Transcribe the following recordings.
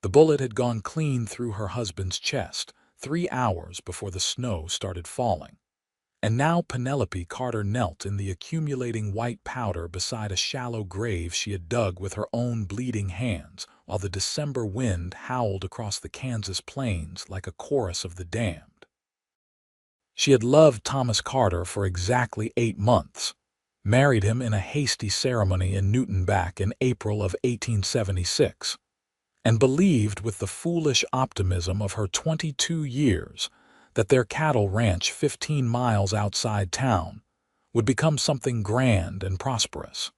The bullet had gone clean through her husband's chest 3 hours before the snow started falling. And now Penelope Carter knelt in the accumulating white powder beside a shallow grave she had dug with her own bleeding hands, while the December wind howled across the Kansas plains like a chorus of the damned. She had loved Thomas Carter for exactly 8 months, married him in a hasty ceremony in Newton back in April of 1876, and believed with the foolish optimism of her 22 years that their cattle ranch 15 miles outside town would become something grand and prosperous.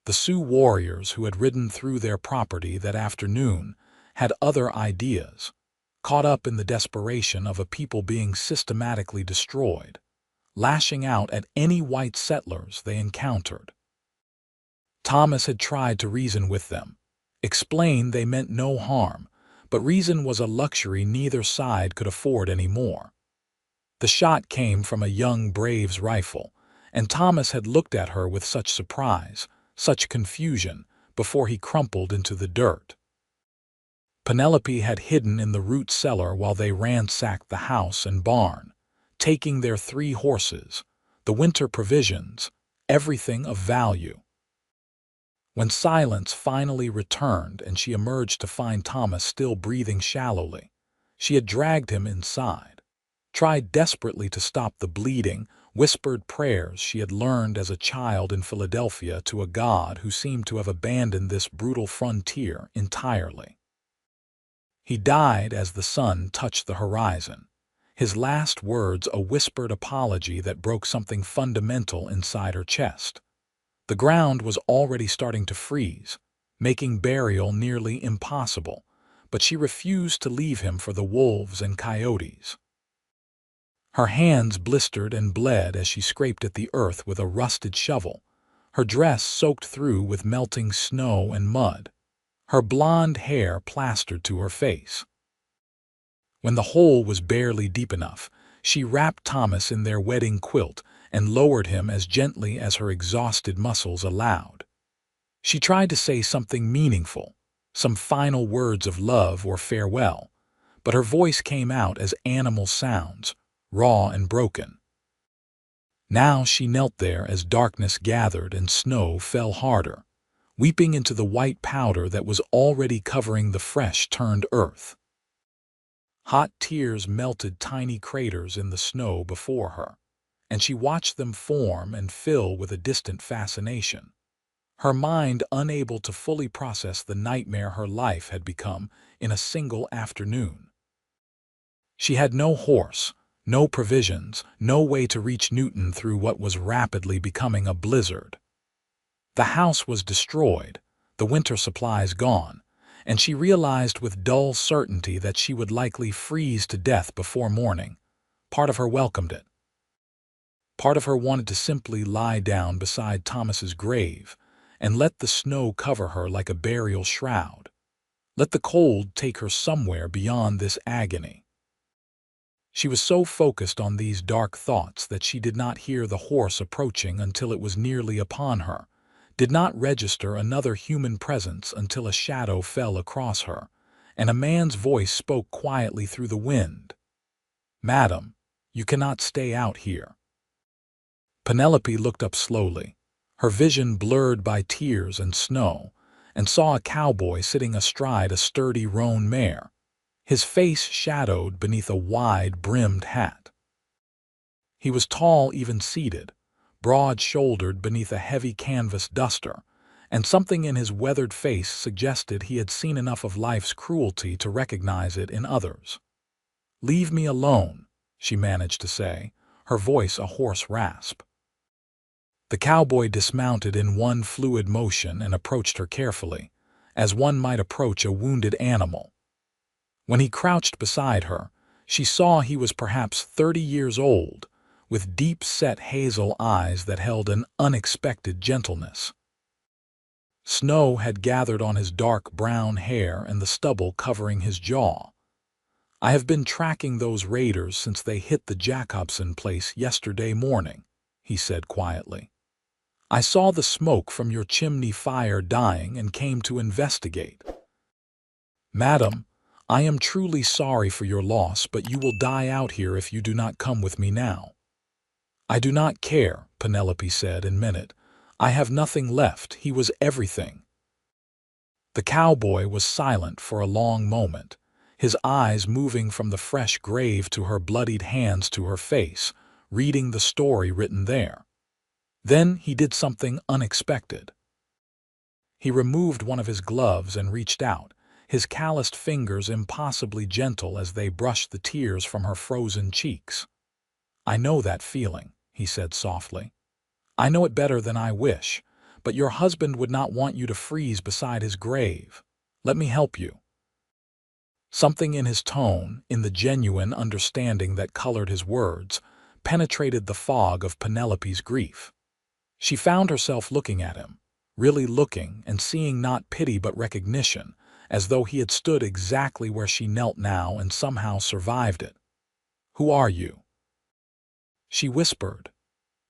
The Sioux warriors who had ridden through their property that afternoon had other ideas, caught up in the desperation of a people being systematically destroyed, lashing out at any white settlers they encountered. Thomas had tried to reason with them, explain they meant no harm, but reason was a luxury neither side could afford anymore. The shot came from a young brave's rifle, and Thomas had looked at her with such surprise, such confusion, before he crumpled into the dirt. Penelope had hidden in the root cellar while they ransacked the house and barn, taking their 3 horses, the winter provisions, everything of value. When silence finally returned and she emerged to find Thomas still breathing shallowly, she had dragged him inside, tried desperately to stop the bleeding, whispered prayers she had learned as a child in Philadelphia to a God who seemed to have abandoned this brutal frontier entirely. He died as the sun touched the horizon, his last words a whispered apology that broke something fundamental inside her chest. The ground was already starting to freeze, making burial nearly impossible, but she refused to leave him for the wolves and coyotes. Her hands blistered and bled as she scraped at the earth with a rusted shovel, her dress soaked through with melting snow and mud, her blonde hair plastered to her face. When the hole was barely deep enough, she wrapped Thomas in their wedding quilt and lowered him as gently as her exhausted muscles allowed. She tried to say something meaningful, some final words of love or farewell, but her voice came out as animal sounds, raw and broken. Now she knelt there as darkness gathered and snow fell harder, weeping into the white powder that was already covering the fresh-turned earth. Hot tears melted tiny craters in the snow before her, and she watched them form and fill with a distant fascination, her mind unable to fully process the nightmare her life had become in a single afternoon. She had no horse, no provisions, no way to reach Newton through what was rapidly becoming a blizzard. The house was destroyed, the winter supplies gone, and she realized with dull certainty that she would likely freeze to death before morning. Part of her welcomed it. Part of her wanted to simply lie down beside Thomas's grave and let the snow cover her like a burial shroud. Let the cold take her somewhere beyond this agony. She was so focused on these dark thoughts that she did not hear the horse approaching until it was nearly upon her, did not register another human presence until a shadow fell across her, and a man's voice spoke quietly through the wind. "Madam, you cannot stay out here." Penelope looked up slowly, her vision blurred by tears and snow, and saw a cowboy sitting astride a sturdy roan mare, his face shadowed beneath a wide-brimmed hat. He was tall even seated, broad-shouldered beneath a heavy canvas duster, and something in his weathered face suggested he had seen enough of life's cruelty to recognize it in others. "Leave me alone," she managed to say, her voice a hoarse rasp. The cowboy dismounted in one fluid motion and approached her carefully, as one might approach a wounded animal. When he crouched beside her, she saw he was perhaps 30 years old, with deep-set hazel eyes that held an unexpected gentleness. Snow had gathered on his dark brown hair and the stubble covering his jaw. "I have been tracking those raiders since they hit the Jacobson place yesterday morning," he said quietly. "I saw the smoke from your chimney fire dying and came to investigate." "Madam, I am truly sorry for your loss, but you will die out here if you do not come with me now." "I do not care," Penelope said and meant it. "I have nothing left. He was everything." The cowboy was silent for a long moment, his eyes moving from the fresh grave to her bloodied hands to her face, reading the story written there. Then he did something unexpected. He removed one of his gloves and reached out, his calloused fingers impossibly gentle as they brushed the tears from her frozen cheeks. "I know that feeling," he said softly. "I know it better than I wish, but your husband would not want you to freeze beside his grave. Let me help you." Something in his tone, in the genuine understanding that colored his words, penetrated the fog of Penelope's grief. She found herself looking at him, really looking and seeing not pity but recognition, as though he had stood exactly where she knelt now and somehow survived it. "Who are you?" She whispered.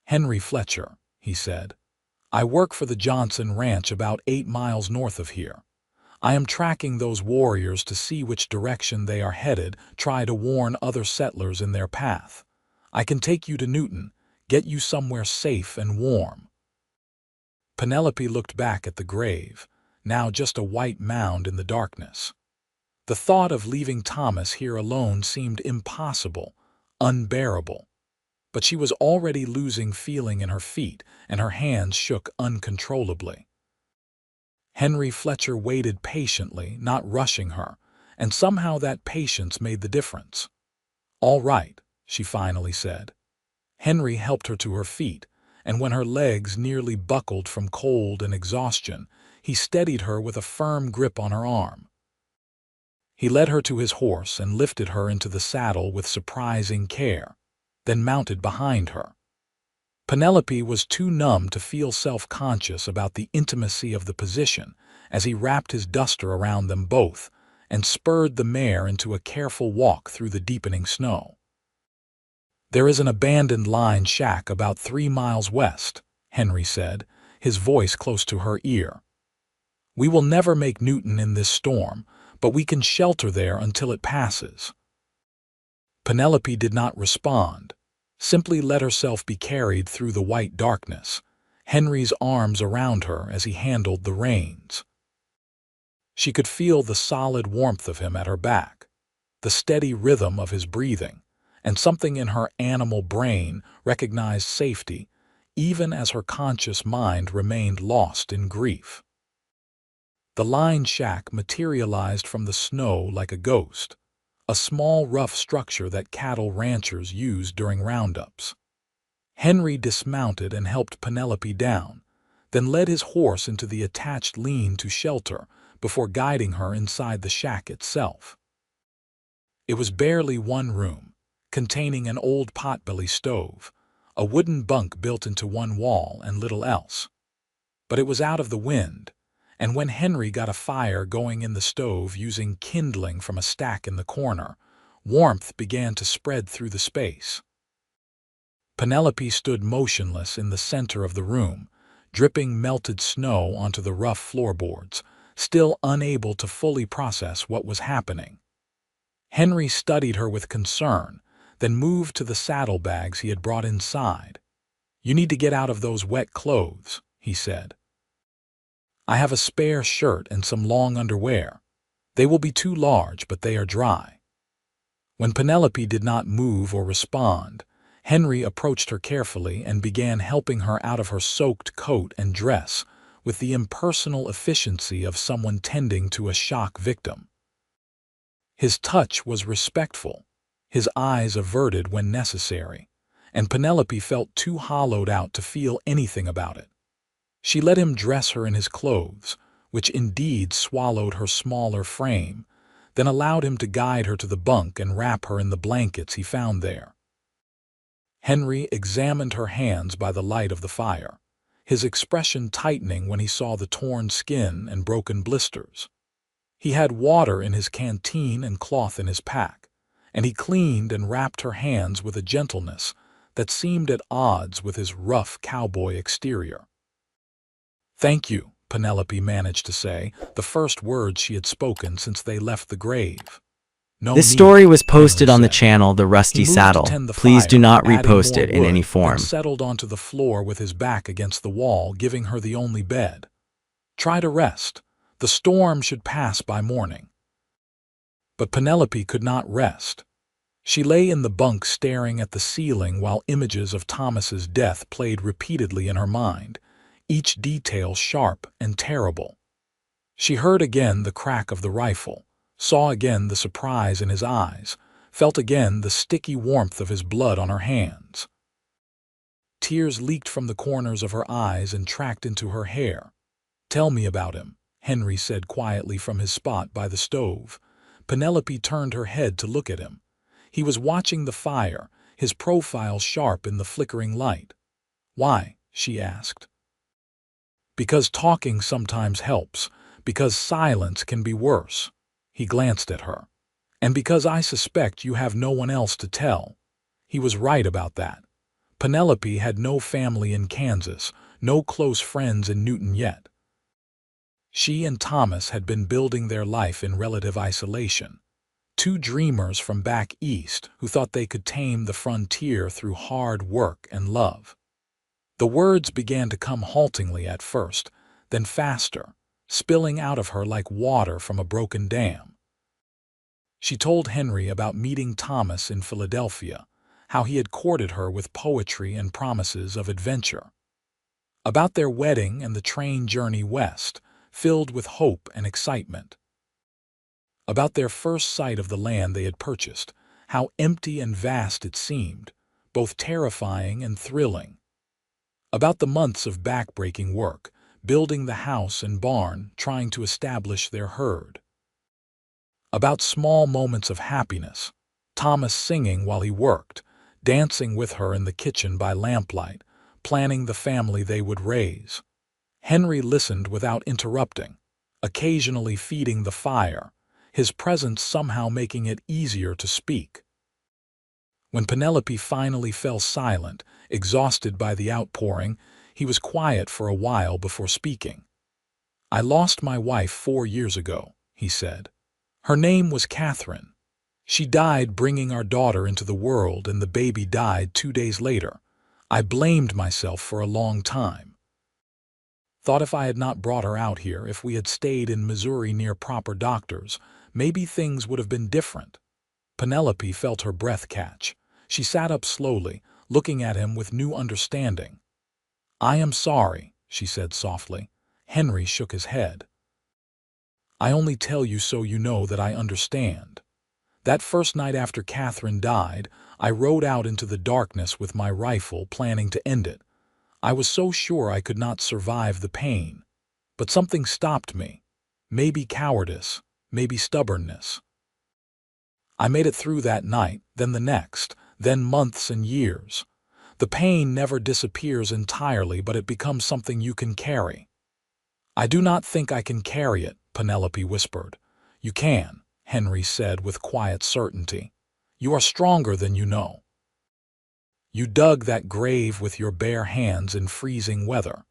"Henry Fletcher," he said. "I work for the Johnson Ranch about 8 miles north of here. I am tracking those warriors to see which direction they are headed, try to warn other settlers in their path. I can take you to Newton, get you somewhere safe and warm." Penelope looked back at the grave, now just a white mound in the darkness. The thought of leaving Thomas here alone seemed impossible, unbearable. But she was already losing feeling in her feet, and her hands shook uncontrollably. Henry Fletcher waited patiently, not rushing her, and somehow that patience made the difference. "All right," she finally said. Henry helped her to her feet, and when her legs nearly buckled from cold and exhaustion, he steadied her with a firm grip on her arm. He led her to his horse and lifted her into the saddle with surprising care, then mounted behind her. Penelope was too numb to feel self-conscious about the intimacy of the position as he wrapped his duster around them both and spurred the mare into a careful walk through the deepening snow. "There is an abandoned line shack about 3 miles west," Henry said, his voice close to her ear. "We will never make Newton in this storm, but we can shelter there until it passes." Penelope did not respond, simply let herself be carried through the white darkness, Henry's arms around her as he handled the reins. She could feel the solid warmth of him at her back, the steady rhythm of his breathing, and something in her animal brain recognized safety, even as her conscious mind remained lost in grief. The line shack materialized from the snow like a ghost, a small rough structure that cattle ranchers used during roundups. Henry dismounted and helped Penelope down, then led his horse into the attached lean-to shelter before guiding her inside the shack itself. It was barely one room, containing an old potbelly stove, a wooden bunk built into one wall, and little else. But it was out of the wind, and when Henry got a fire going in the stove using kindling from a stack in the corner, warmth began to spread through the space. Penelope stood motionless in the center of the room, dripping melted snow onto the rough floorboards, still unable to fully process what was happening. Henry studied her with concern, then moved to the saddlebags he had brought inside. "You need to get out of those wet clothes," he said. "I have a spare shirt and some long underwear. They will be too large, but they are dry." When Penelope did not move or respond, Henry approached her carefully and began helping her out of her soaked coat and dress with the impersonal efficiency of someone tending to a shock victim. His touch was respectful, his eyes averted when necessary, and Penelope felt too hollowed out to feel anything about it. She let him dress her in his clothes, which indeed swallowed her smaller frame, then allowed him to guide her to the bunk and wrap her in the blankets he found there. Henry examined her hands by the light of the fire, his expression tightening when he saw the torn skin and broken blisters. He had water in his canteen and cloth in his pack, and he cleaned and wrapped her hands with a gentleness that seemed at odds with his rough cowboy exterior. "Thank you," Penelope managed to say, the first words she had spoken since they left the grave. No This story need, was Henry posted on the said. channel The He Rusty moved to Saddle. tend the Please do fire, not adding repost more it in any wood, then form. settled onto the floor with his back against the wall, giving her the only bed. Try to rest. The storm should pass by morning. But Penelope could not rest. She lay in the bunk staring at the ceiling while images of Thomas's death played repeatedly in her mind, each detail sharp and terrible. She heard again the crack of the rifle, saw again the surprise in his eyes, felt again the sticky warmth of his blood on her hands. Tears leaked from the corners of her eyes and tracked into her hair. "Tell me about him," Henry said quietly from his spot by the stove. Penelope turned her head to look at him. He was watching the fire, his profile sharp in the flickering light. "Why?" she asked. "Because talking sometimes helps, because silence can be worse." He glanced at her. "And because I suspect you have no one else to tell." He was right about that. Penelope had no family in Kansas, no close friends in Newton yet. She and Thomas had been building their life in relative isolation. Two dreamers from back east who thought they could tame the frontier through hard work and love. The words began to come haltingly at first, then faster, spilling out of her like water from a broken dam. She told Henry about meeting Thomas in Philadelphia, how he had courted her with poetry and promises of adventure. About their wedding and the train journey west, filled with hope and excitement. About their first sight of the land they had purchased, how empty and vast it seemed, both terrifying and thrilling. About the months of back-breaking work, building the house and barn, trying to establish their herd. About small moments of happiness, Thomas singing while he worked, dancing with her in the kitchen by lamplight, planning the family they would raise. Henry listened without interrupting, occasionally feeding the fire, his presence somehow making it easier to speak. When Penelope finally fell silent, exhausted by the outpouring, he was quiet for a while before speaking. "I lost my wife 4 years ago," he said. "Her name was Catherine. She died bringing our daughter into the world, and the baby died 2 days later. I blamed myself for a long time. Thought if I had not brought her out here, if we had stayed in Missouri near proper doctors, maybe things would have been different." Penelope felt her breath catch. She sat up slowly, looking at him with new understanding. "I am sorry," she said softly. Henry shook his head. "I only tell you so you know that I understand. That first night after Catherine died, I rode out into the darkness with my rifle, planning to end it. I was so sure I could not survive the pain. But something stopped me. Maybe cowardice, maybe stubbornness. I made it through that night, then the next, then months and years. The pain never disappears entirely, but it becomes something you can carry." "I do not think I can carry it," Penelope whispered. "You can," Henry said with quiet certainty. "You are stronger than you know. You dug that grave with your bare hands in freezing weather.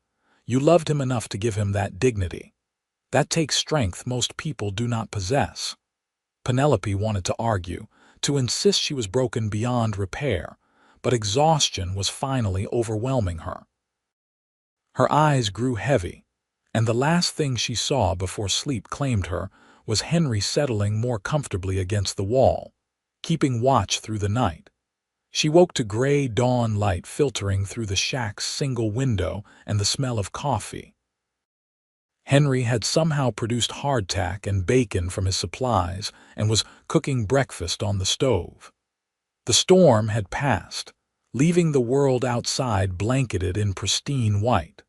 You loved him enough to give him that dignity. That takes strength most people do not possess." Penelope wanted to argue, to insist she was broken beyond repair, but exhaustion was finally overwhelming her. Her eyes grew heavy, and the last thing she saw before sleep claimed her was Henry settling more comfortably against the wall, keeping watch through the night. She woke to gray dawn light filtering through the shack's single window and the smell of coffee. Henry had somehow produced hardtack and bacon from his supplies and was cooking breakfast on the stove. The storm had passed, leaving the world outside blanketed in pristine white.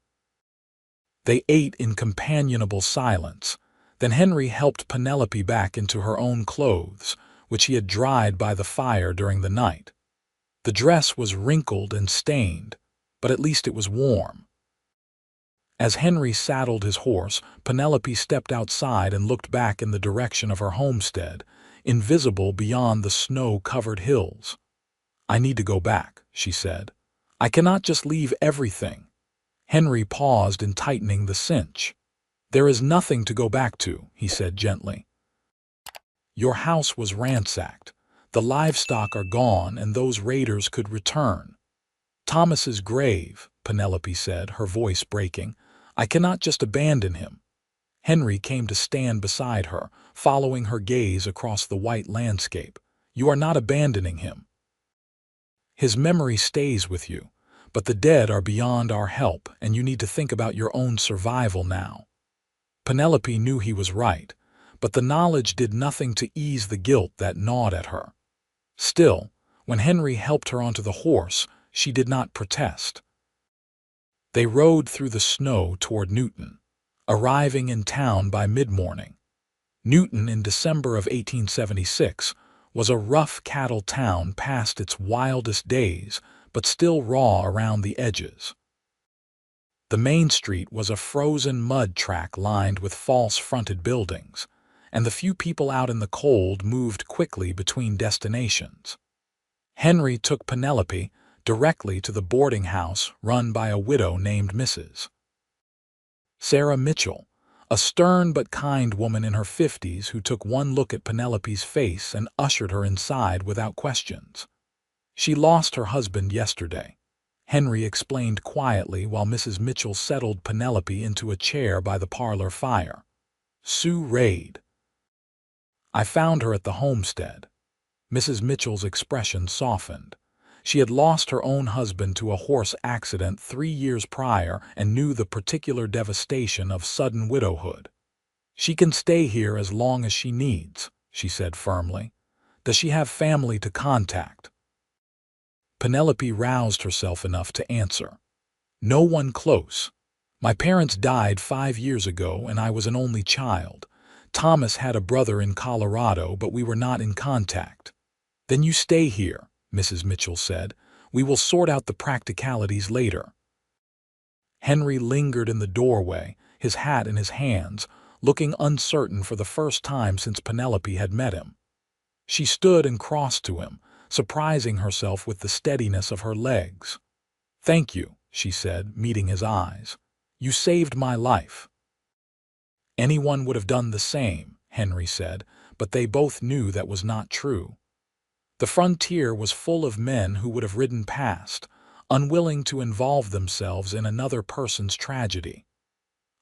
They ate in companionable silence. Then Henry helped Penelope back into her own clothes, which he had dried by the fire during the night. The dress was wrinkled and stained, but at least it was warm. As Henry saddled his horse, Penelope stepped outside and looked back in the direction of her homestead, invisible beyond the snow-covered hills. "I need to go back," she said. "I cannot just leave everything." Henry paused in tightening the cinch. "There is nothing to go back to," he said gently. "Your house was ransacked. The livestock are gone, and those raiders could return." "Thomas's grave," Penelope said, her voice breaking. "I cannot just abandon him." Henry came to stand beside her, following her gaze across the white landscape. "You are not abandoning him. His memory stays with you, but the dead are beyond our help, and you need to think about your own survival now." Penelope knew he was right, but the knowledge did nothing to ease the guilt that gnawed at her. Still, when Henry helped her onto the horse, she did not protest. They rode through the snow toward Newton, arriving in town by mid-morning. Newton, in December of 1876, was a rough cattle town past its wildest days, but still raw around the edges. The main street was a frozen mud track lined with false-fronted buildings, and the few people out in the cold moved quickly between destinations. Henry took Penelope directly to the boarding house run by a widow named Mrs. Sarah Mitchell, a stern but kind woman in her 50s who took one look at Penelope's face and ushered her inside without questions. "She lost her husband yesterday," Henry explained quietly while Mrs. Mitchell settled Penelope into a chair by the parlor fire. "Sue Raid. I found her at the homestead." Mrs. Mitchell's expression softened. She had lost her own husband to a horse accident 3 years prior and knew the particular devastation of sudden widowhood. "She can stay here as long as she needs," she said firmly. "Does she have family to contact?" Penelope roused herself enough to answer. "No one close. My parents died 5 years ago and I was an only child. Thomas had a brother in Colorado, but we were not in contact." "Then you stay here," Mrs. Mitchell said. "We will sort out the practicalities later." Henry lingered in the doorway, his hat in his hands, looking uncertain for the first time since Penelope had met him. She stood and crossed to him, surprising herself with the steadiness of her legs. "Thank you," she said, meeting his eyes. "You saved my life." "Anyone would have done the same," Henry said, but they both knew that was not true. The frontier was full of men who would have ridden past, unwilling to involve themselves in another person's tragedy.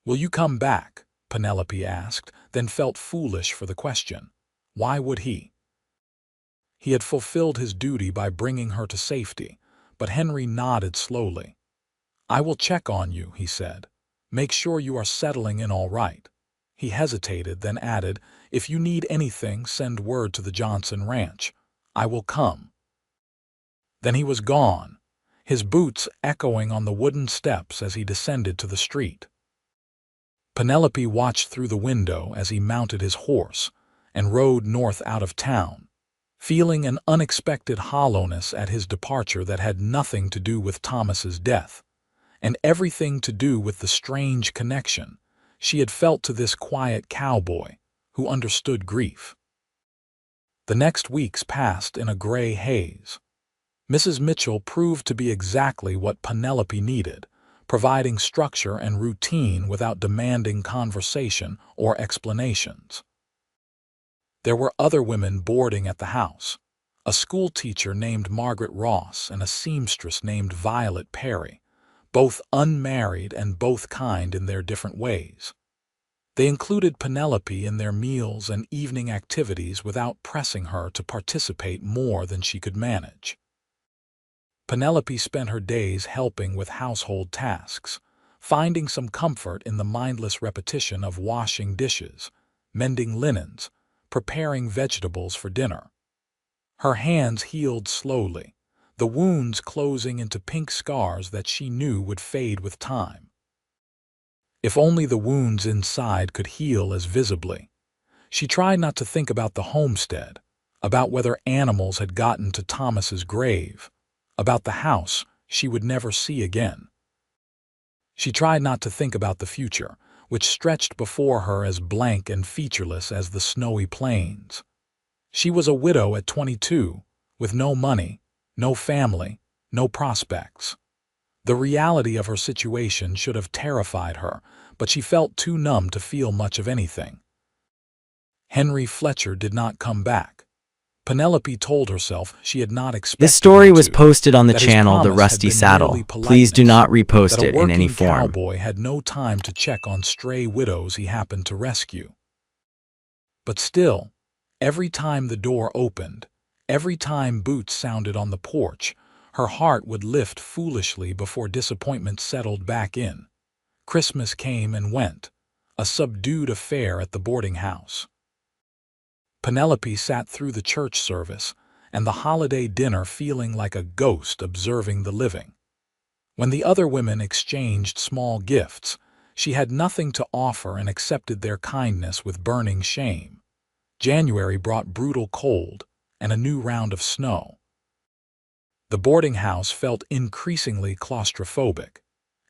"Will you come back?" Penelope asked, then felt foolish for the question. Why would he? He had fulfilled his duty by bringing her to safety, but Henry nodded slowly. "I will check on you," he said. "Make sure you are settling in all right." He hesitated, then added, "If you need anything, send word to the Johnson Ranch. I will come." Then he was gone, his boots echoing on the wooden steps as he descended to the street. Penelope watched through the window as he mounted his horse and rode north out of town, feeling an unexpected hollowness at his departure that had nothing to do with Thomas's death, and everything to do with the strange connection she had felt to this quiet cowboy who understood grief. The next weeks passed in a gray haze. Mrs. Mitchell proved to be exactly what Penelope needed, providing structure and routine without demanding conversation or explanations. There were other women boarding at the house, a school teacher named Margaret Ross and a seamstress named Violet Perry, both unmarried and both kind in their different ways. They included Penelope in their meals and evening activities without pressing her to participate more than she could manage. Penelope spent her days helping with household tasks, finding some comfort in the mindless repetition of washing dishes, mending linens, preparing vegetables for dinner. Her hands healed slowly, the wounds closing into pink scars that she knew would fade with time. If only the wounds inside could heal as visibly. She tried not to think about the homestead, about whether animals had gotten to Thomas's grave, about the house she would never see again. She tried not to think about the future, which stretched before her as blank and featureless as the snowy plains. She was a widow at 22, with no money, no family, no prospects. The reality of her situation should have terrified her, but she felt too numb to feel much of anything. Henry Fletcher did not come back. Penelope told herself she had not expected This story him was to, posted on the that his channel The promise had Rusty been merely Saddle. Please do politeness, not repost that a it in any working form. cowboy had no time to check on stray widows he happened to rescue. But still, every time the door opened, every time boots sounded on the porch, her heart would lift foolishly before disappointment settled back in. Christmas came and went, a subdued affair at the boarding house. Penelope sat through the church service and the holiday dinner feeling like a ghost observing the living. When the other women exchanged small gifts, she had nothing to offer and accepted their kindness with burning shame. January brought brutal cold and a new round of snow. The boarding house felt increasingly claustrophobic,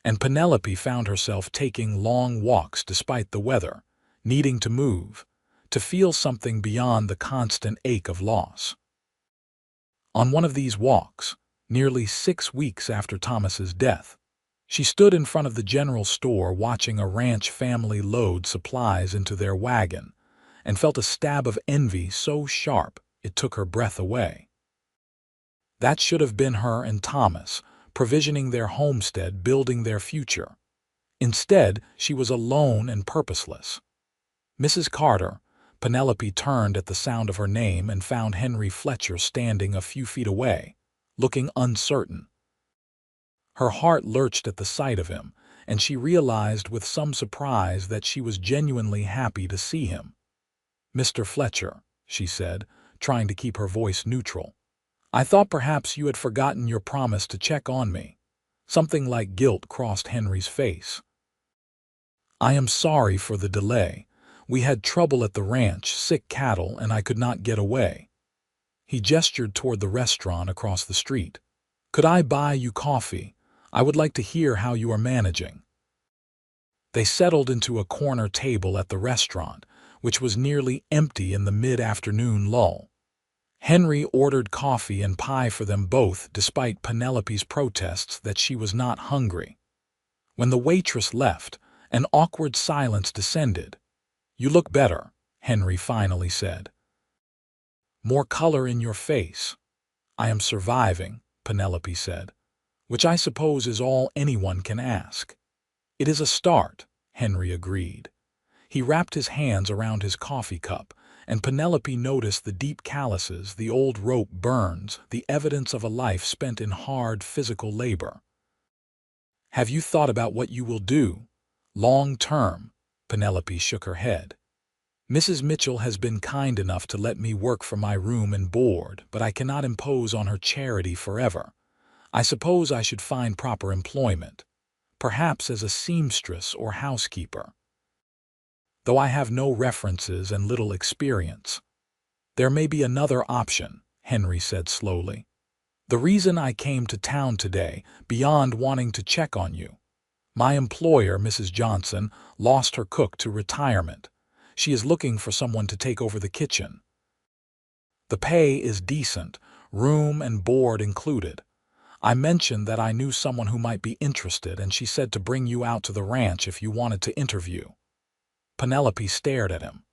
and Penelope found herself taking long walks despite the weather, needing to move, to feel something beyond the constant ache of loss. On one of these walks, nearly 6 weeks after Thomas's death, she stood in front of the general store watching a ranch family load supplies into their wagon and felt a stab of envy so sharp it took her breath away. That should have been her and Thomas, provisioning their homestead, building their future. Instead, she was alone and purposeless. Mrs. Carter, Penelope turned at the sound of her name and found Henry Fletcher standing a few feet away, looking uncertain. Her heart lurched at the sight of him, and she realized with some surprise that she was genuinely happy to see him. "Mr. Fletcher," she said, trying to keep her voice neutral, "I thought perhaps you had forgotten your promise to check on me." Something like guilt crossed Henry's face. "I am sorry for the delay. We had trouble at the ranch, sick cattle, and I could not get away." He gestured toward the restaurant across the street. "Could I buy you coffee? I would like to hear how you are managing." They settled into a corner table at the restaurant, which was nearly empty in the mid-afternoon lull. Henry ordered coffee and pie for them both despite Penelope's protests that she was not hungry. When the waitress left, an awkward silence descended. "You look better," Henry finally said. "More color in your face." "I am surviving," Penelope said, "which I suppose is all anyone can ask." "It is a start," Henry agreed. He wrapped his hands around his coffee cup, and Penelope noticed the deep calluses, the old rope burns, the evidence of a life spent in hard physical labor. "Have you thought about what you will do, long term?" Penelope shook her head. "Mrs. Mitchell has been kind enough to let me work for my room and board, but I cannot impose on her charity forever. I suppose I should find proper employment, perhaps as a seamstress or housekeeper. Though I have no references and little experience." "There may be another option," Henry said slowly. "The reason I came to town today, beyond wanting to check on you. My employer, Mrs. Johnson, lost her cook to retirement. She is looking for someone to take over the kitchen. The pay is decent, room and board included. I mentioned that I knew someone who might be interested, and she said to bring you out to the ranch if you wanted to interview." Penelope stared at him.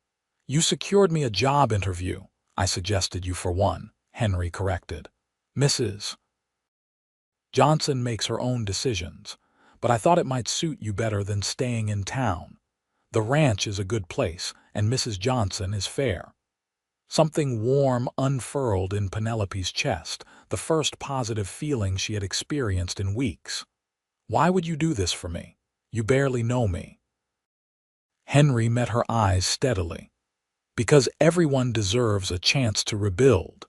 "You secured me a job interview." "I suggested you for one," Henry corrected. "Mrs. Johnson makes her own decisions, but I thought it might suit you better than staying in town. The ranch is a good place, and Mrs. Johnson is fair." Something warm unfurled in Penelope's chest, the first positive feeling she had experienced in weeks. "Why would you do this for me? You barely know me." Henry met her eyes steadily. "Because everyone deserves a chance to rebuild.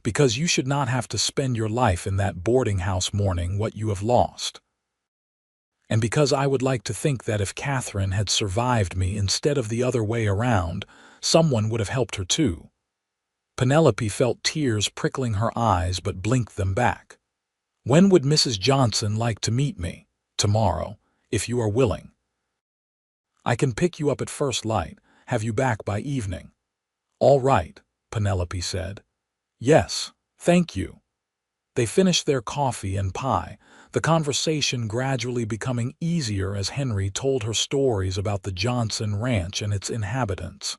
Because you should not have to spend your life in that boarding house mourning what you have lost. And because I would like to think that if Catherine had survived me instead of the other way around, someone would have helped her too." Penelope felt tears prickling her eyes but blinked them back. "When would Mrs. Johnson like to meet me?" "Tomorrow, if you are willing. I can pick you up at first light, have you back by evening." "All right," Penelope said. "Yes, thank you." They finished their coffee and pie, the conversation gradually becoming easier as Henry told her stories about the Johnson Ranch and its inhabitants.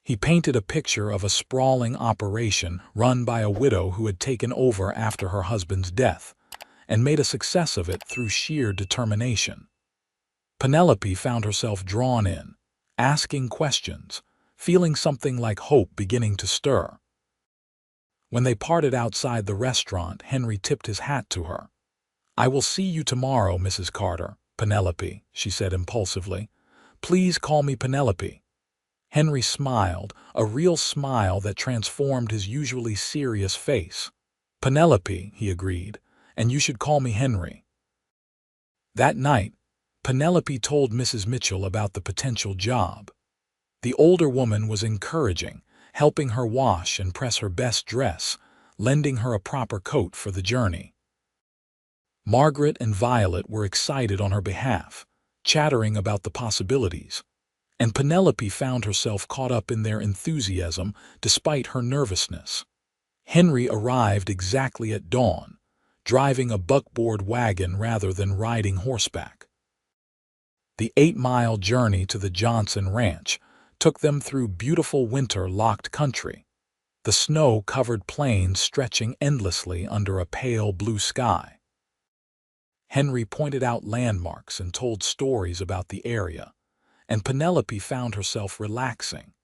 He painted a picture of a sprawling operation run by a widow who had taken over after her husband's death, and made a success of it through sheer determination. Penelope found herself drawn in, asking questions, feeling something like hope beginning to stir. When they parted outside the restaurant, Henry tipped his hat to her. "I will see you tomorrow, Mrs. Carter." "Penelope," she said impulsively. "Please call me Penelope." Henry smiled, a real smile that transformed his usually serious face. "Penelope," he agreed, "and you should call me Henry." That night, Penelope told Mrs. Mitchell about the potential job. The older woman was encouraging, helping her wash and press her best dress, lending her a proper coat for the journey. Margaret and Violet were excited on her behalf, chattering about the possibilities, and Penelope found herself caught up in their enthusiasm despite her nervousness. Henry arrived exactly at dawn, driving a buckboard wagon rather than riding horseback. The 8-mile journey to the Johnson Ranch took them through beautiful winter-locked country, the snow-covered plains stretching endlessly under a pale blue sky. Henry pointed out landmarks and told stories about the area, and Penelope found herself relaxing,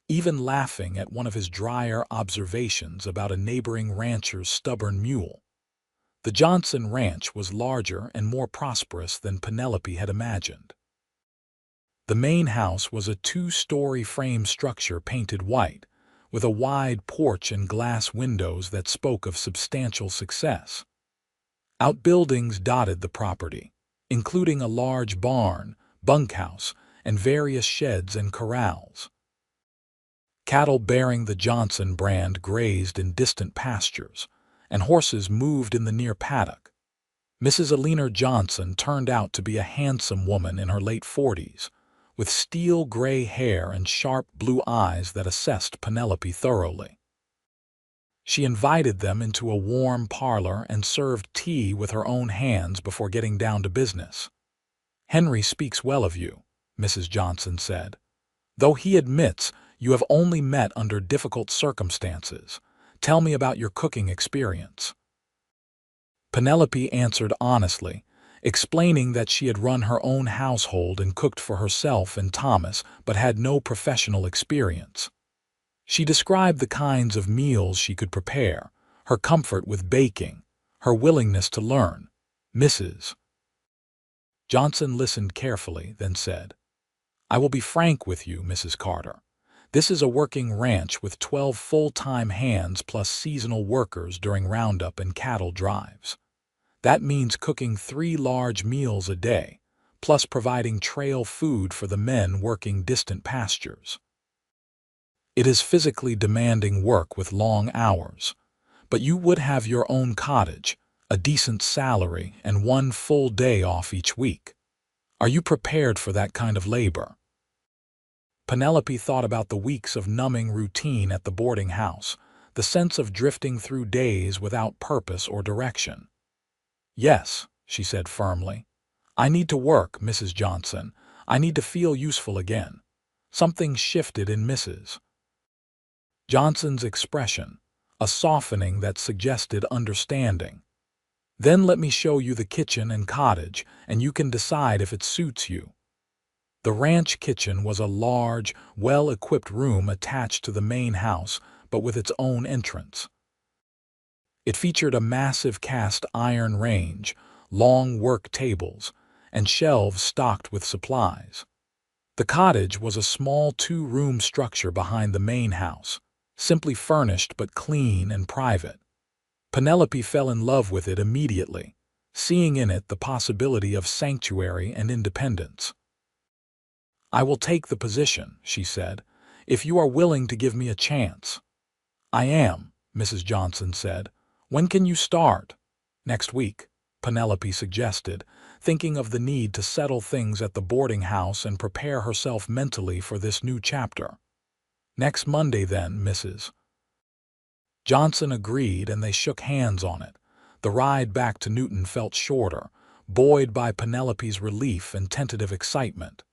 even laughing at one of his drier observations about a neighboring rancher's stubborn mule. The Johnson Ranch was larger and more prosperous than Penelope had imagined. The main house was a 2-story frame structure painted white, with a wide porch and glass windows that spoke of substantial success. Outbuildings dotted the property, including a large barn, bunkhouse, and various sheds and corrals. Cattle bearing the Johnson brand grazed in distant pastures, and horses moved in the near paddock. Mrs. Alina Johnson turned out to be a handsome woman in her late 40s, with steel gray hair and sharp blue eyes that assessed Penelope thoroughly. She invited them into a warm parlor and served tea with her own hands before getting down to business. "Henry speaks well of you," Mrs. Johnson said, "though he admits you have only met under difficult circumstances. Tell me about your cooking experience." Penelope answered honestly, explaining that she had run her own household and cooked for herself and Thomas, but had no professional experience. She described the kinds of meals she could prepare, her comfort with baking, her willingness to learn. Mrs. Johnson listened carefully, then said, "I will be frank with you, Mrs. Carter. This is a working ranch with 12 full-time hands plus seasonal workers during roundup and cattle drives. That means cooking 3 large meals a day, plus providing trail food for the men working distant pastures. It is physically demanding work with long hours, but you would have your own cottage, a decent salary, and 1 full day off each week. Are you prepared for that kind of labor?" Penelope thought about the weeks of numbing routine at the boarding house, the sense of drifting through days without purpose or direction. "Yes," she said firmly. "I need to work, Mrs. Johnson. I need to feel useful again." Something shifted in Mrs. Johnson's expression, a softening that suggested understanding. "Then let me show you the kitchen and cottage, and you can decide if it suits you." The ranch kitchen was a large, well-equipped room attached to the main house, but with its own entrance. It featured a massive cast iron range, long work tables, and shelves stocked with supplies. The cottage was a small 2-room structure behind the main house, simply furnished but clean and private. Penelope fell in love with it immediately, seeing in it the possibility of sanctuary and independence. "I will take the position," she said, "if you are willing to give me a chance." "I am," Mrs. Johnson said. "When can you start?" "Next week," Penelope suggested, thinking of the need to settle things at the boarding house and prepare herself mentally for this new chapter. "Next Monday then, Mrs. Johnson agreed, and they shook hands on it. The ride back to Newton felt shorter, buoyed by Penelope's relief and tentative excitement.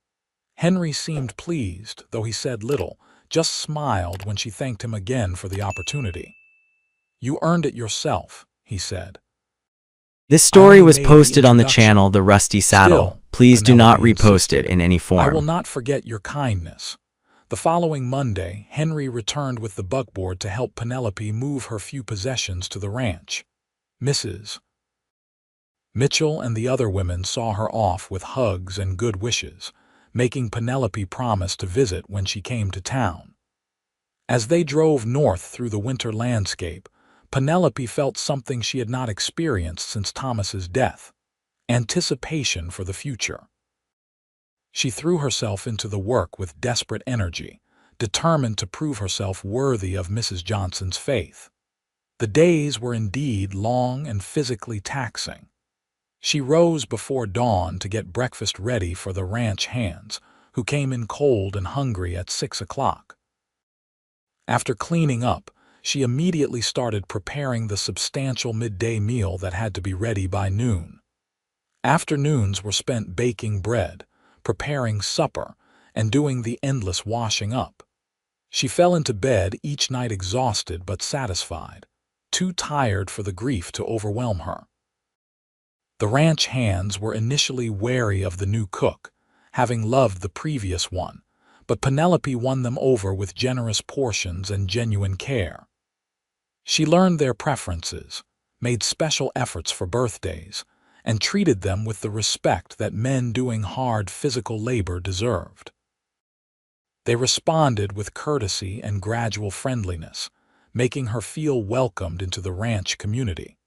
Henry seemed pleased, though he said little, just smiled when she thanked him again for the opportunity. "You earned it yourself," he said. This "I story only was made the posted on the introduction. channel The Rusty Saddle. Still," Please do not Penelope repost insisted, it in any "I will form. not forget your kindness." The following Monday, Henry returned with the buckboard to help Penelope move her few possessions to the ranch. Mrs. Mitchell and the other women saw her off with hugs and good wishes, making Penelope promise to visit when she came to town. As they drove north through the winter landscape, Penelope felt something she had not experienced since Thomas's death: anticipation for the future. She threw herself into the work with desperate energy, determined to prove herself worthy of Mrs. Johnson's faith. The days were indeed long and physically taxing. She rose before dawn to get breakfast ready for the ranch hands, who came in cold and hungry at 6 o'clock. After cleaning up, she immediately started preparing the substantial midday meal that had to be ready by noon. Afternoons were spent baking bread, preparing supper, and doing the endless washing up. She fell into bed each night exhausted but satisfied, too tired for the grief to overwhelm her. The ranch hands were initially wary of the new cook, having loved the previous one, but Penelope won them over with generous portions and genuine care. She learned their preferences, made special efforts for birthdays, and treated them with the respect that men doing hard physical labor deserved. They responded with courtesy and gradual friendliness, making her feel welcomed into the ranch community.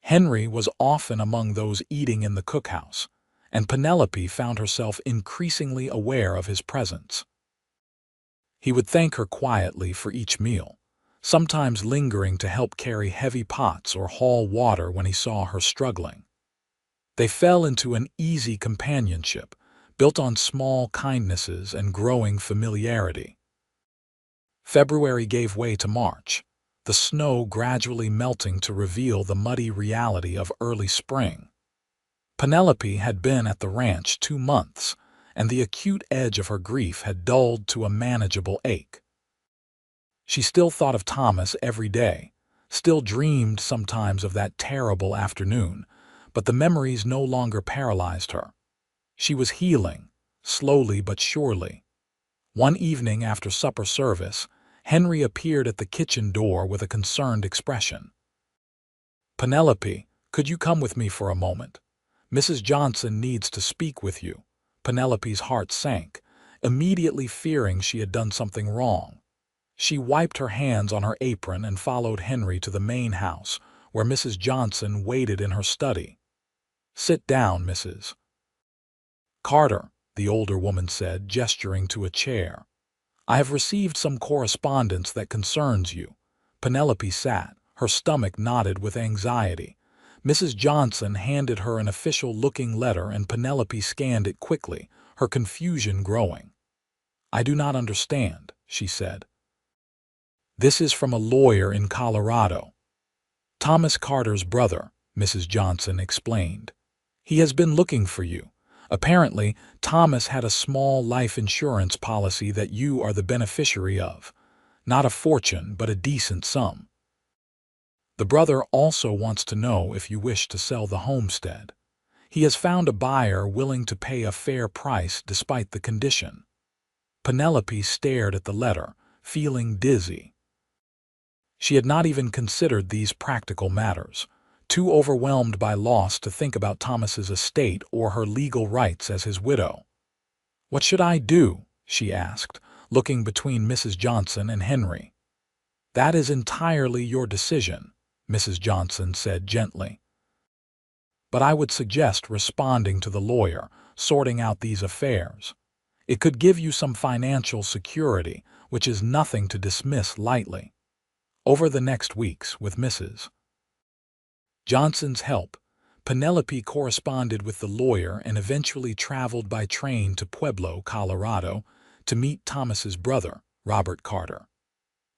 Henry was often among those eating in the cookhouse, and Penelope found herself increasingly aware of his presence. He would thank her quietly for each meal, sometimes lingering to help carry heavy pots or haul water when he saw her struggling. They fell into an easy companionship, built on small kindnesses and growing familiarity. February gave way to March, the snow gradually melting to reveal the muddy reality of early spring. Penelope had been at the ranch 2 months, and the acute edge of her grief had dulled to a manageable ache. She still thought of Thomas every day, still dreamed sometimes of that terrible afternoon, but the memories no longer paralyzed her. She was healing, slowly but surely. One evening after supper service, Henry appeared at the kitchen door with a concerned expression. "Penelope, could you come with me for a moment? Mrs. Johnson needs to speak with you." Penelope's heart sank, immediately fearing she had done something wrong. She wiped her hands on her apron and followed Henry to the main house, where Mrs. Johnson waited in her study. "Sit down, Mrs. Carter," the older woman said, gesturing to a chair. "I have received some correspondence that concerns you." Penelope sat, her stomach knotted with anxiety. Mrs. Johnson handed her an official-looking letter, and Penelope scanned it quickly, her confusion growing. "I do not understand," she said. "This is from a lawyer in Colorado. Thomas Carter's brother," Mrs. Johnson explained. "He has been looking for you. Apparently, Thomas had a small life insurance policy that you are the beneficiary of. Not a fortune, but a decent sum. The brother also wants to know if you wish to sell the homestead. He has found a buyer willing to pay a fair price despite the condition." Penelope stared at the letter, feeling dizzy. She had not even considered these practical matters, too overwhelmed by loss to think about Thomas's estate or her legal rights as his widow. "What should I do?" she asked, looking between Mrs. Johnson and Henry. "That is entirely your decision," Mrs. Johnson said gently. "But I would suggest responding to the lawyer, sorting out these affairs. It could give you some financial security, which is nothing to dismiss lightly." Over the next weeks, with Mrs. Johnson's help, Penelope corresponded with the lawyer and eventually traveled by train to Pueblo, Colorado, to meet Thomas's brother, Robert Carter.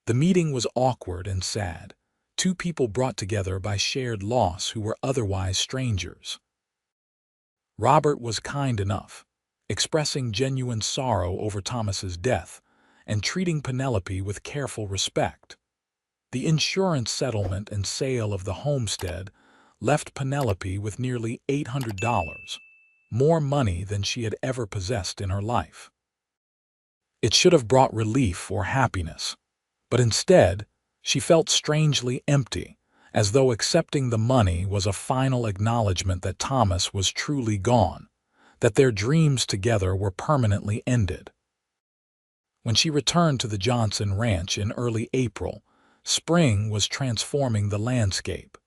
The meeting was awkward and sad. two people brought together by shared loss who were otherwise strangers. Robert was kind enough, expressing genuine sorrow over Thomas's death and treating Penelope with careful respect. The insurance settlement and sale of the homestead left Penelope with nearly $800, more money than she had ever possessed in her life. It should have brought relief or happiness, but instead, she felt strangely empty, as though accepting the money was a final acknowledgement that Thomas was truly gone, that their dreams together were permanently ended. When she returned to the Johnson Ranch in early April, spring was transforming the landscape.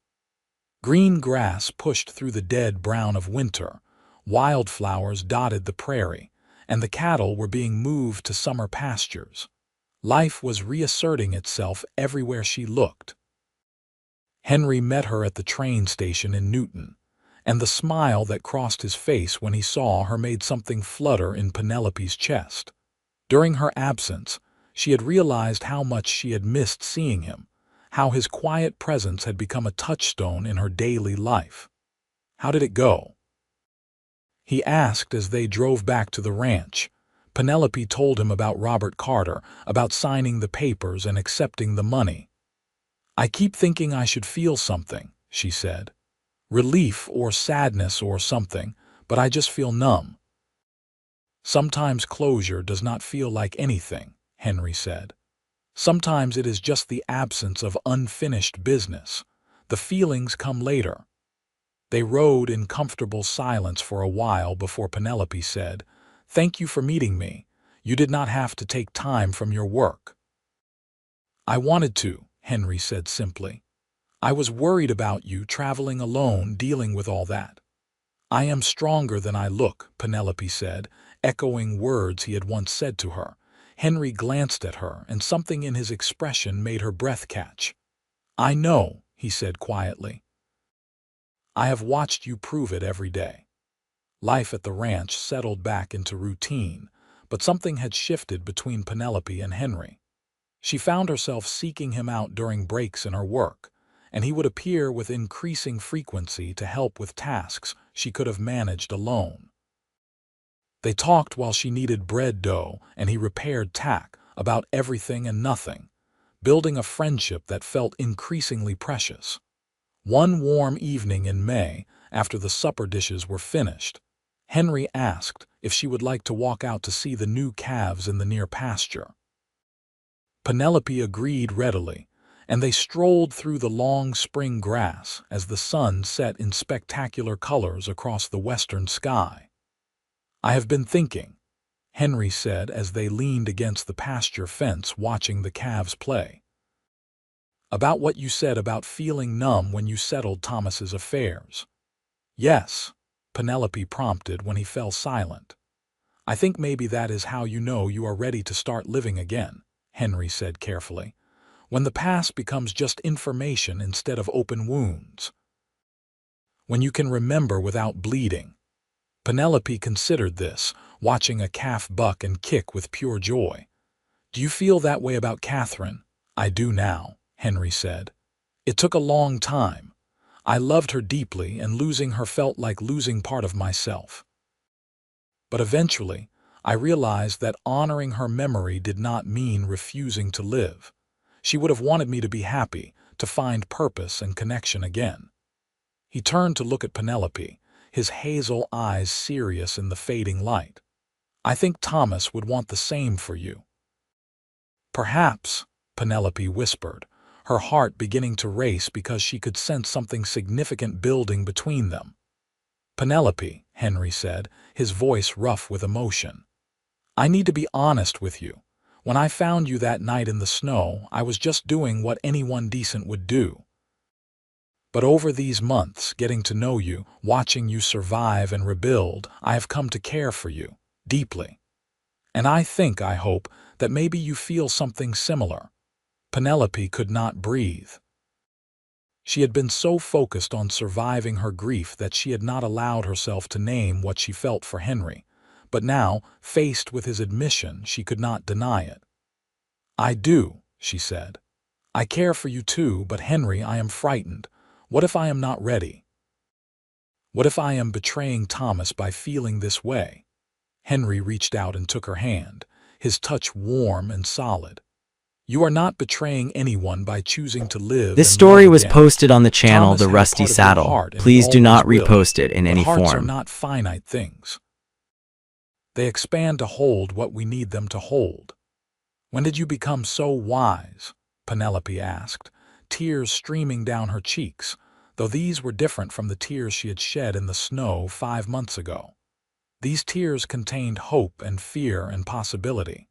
Green grass pushed through the dead brown of winter, wildflowers dotted the prairie, and the cattle were being moved to summer pastures. Life was reasserting itself everywhere she looked. Henry met her at the train station in Newton, and the smile that crossed his face when he saw her made something flutter in Penelope's chest. During her absence, she had realized how much she had missed seeing him, how his quiet presence had become a touchstone in her daily life. "How did it go?" he asked as they drove back to the ranch. Penelope told him about Robert Carter, about signing the papers and accepting the money. "I keep thinking I should feel something," she said. "Relief or sadness or something, but I just feel numb." "Sometimes closure does not feel like anything," Henry said. "Sometimes it is just the absence of unfinished business. The feelings come later." They rode in comfortable silence for a while before Penelope said, "Thank you for meeting me. You did not have to take time from your work." "I wanted to," Henry said simply. "I was worried about you traveling alone, dealing with all that." "I am stronger than I look," Penelope said, echoing words he had once said to her. Henry glanced at her, and something in his expression made her breath catch. "I know," he said quietly. "I have watched you prove it every day." Life at the ranch settled back into routine, but something had shifted between Penelope and Henry. She found herself seeking him out during breaks in her work, and he would appear with increasing frequency to help with tasks she could have managed alone. They talked while she kneaded bread dough and he repaired tack, about everything and nothing, building a friendship that felt increasingly precious. One warm evening in May, after the supper dishes were finished, Henry asked if she would like to walk out to see the new calves in the near pasture. Penelope agreed readily, and they strolled through the long spring grass as the sun set in spectacular colors across the western sky. "I have been thinking," Henry said as they leaned against the pasture fence watching the calves play, "about what you said about feeling numb when you settled Thomas's affairs." "Yes," Penelope prompted when he fell silent. "I think maybe that is how you know you are ready to start living again," Henry said carefully, "when the past becomes just information instead of open wounds. When you can remember without bleeding." Penelope considered this, watching a calf buck and kick with pure joy. "Do you feel that way about Catherine?" "I do now," Henry said. "It took a long time. I loved her deeply, and losing her felt like losing part of myself. But eventually, I realized that honoring her memory did not mean refusing to live. She would have wanted me to be happy, to find purpose and connection again." He turned to look at Penelope, his hazel eyes serious in the fading light. "I think Thomas would want the same for you." "Perhaps," Penelope whispered, her heart beginning to race because she could sense something significant building between them. "Penelope," Henry said, his voice rough with emotion, "I need to be honest with you. When I found you that night in the snow, I was just doing what anyone decent would do. But over these months, getting to know you, watching you survive and rebuild, I have come to care for you, deeply. And I hope, that maybe you feel something similar." Penelope could not breathe. She had been so focused on surviving her grief that she had not allowed herself to name what she felt for Henry, but now, faced with his admission, she could not deny it. "I do," she said. I care for you too, but Henry, I am frightened. What if I am not ready? What if I am betraying Thomas by feeling this way? Henry reached out and took her hand, his touch warm and solid. You are not betraying anyone by choosing to live This and love story was again. posted on the channel Thomas The had a Rusty part of your Saddle. heart and he Please do always not will, repost it in but any hearts are form. not finite things. They expand to hold what we need them to hold. When did you become so wise? Penelope asked, tears streaming down her cheeks, though these were different from the tears she had shed in the snow 5 months ago. These tears contained hope and fear and possibility.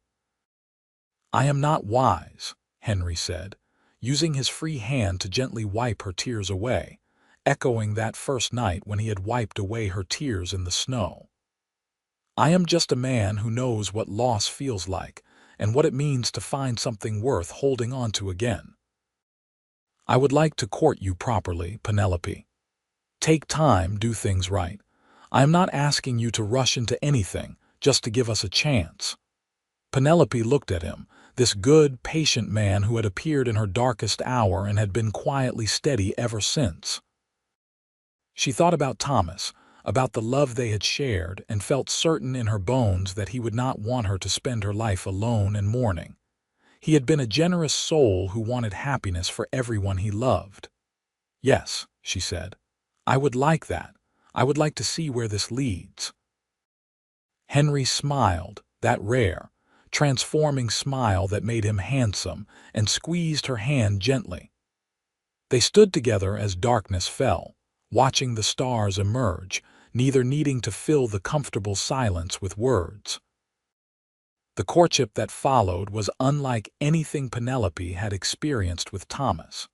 I am not wise, Henry said, using his free hand to gently wipe her tears away, echoing that first night when he had wiped away her tears in the snow. I am just a man who knows what loss feels like and what it means to find something worth holding on to again. I would like to court you properly, Penelope. Take time, do things right. I am not asking you to rush into anything, just to give us a chance. Penelope looked at him, this good, patient man who had appeared in her darkest hour and had been quietly steady ever since. She thought about Thomas, about the love they had shared, and felt certain in her bones that he would not want her to spend her life alone and mourning. He had been a generous soul who wanted happiness for everyone he loved. Yes, she said, I would like that. I would like to see where this leads. Henry smiled, that rare, transforming smile that made him handsome, and squeezed her hand gently. They stood together as darkness fell, watching the stars emerge, neither needing to fill the comfortable silence with words. The courtship that followed was unlike anything Penelope had experienced with Thomas.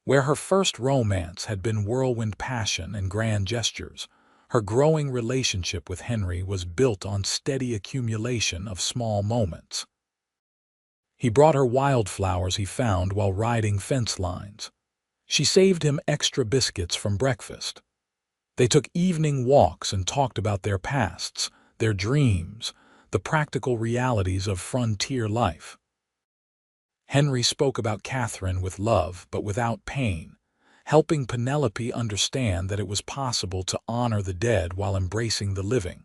Where her first romance had been whirlwind passion and grand gestures, her growing relationship with Henry was built on steady accumulation of small moments. He brought her wildflowers he found while riding fence lines. She saved him extra biscuits from breakfast. They took evening walks and talked about their pasts, their dreams, the practical realities of frontier life. Henry spoke about Catherine with love but without pain, helping Penelope understand that it was possible to honor the dead while embracing the living.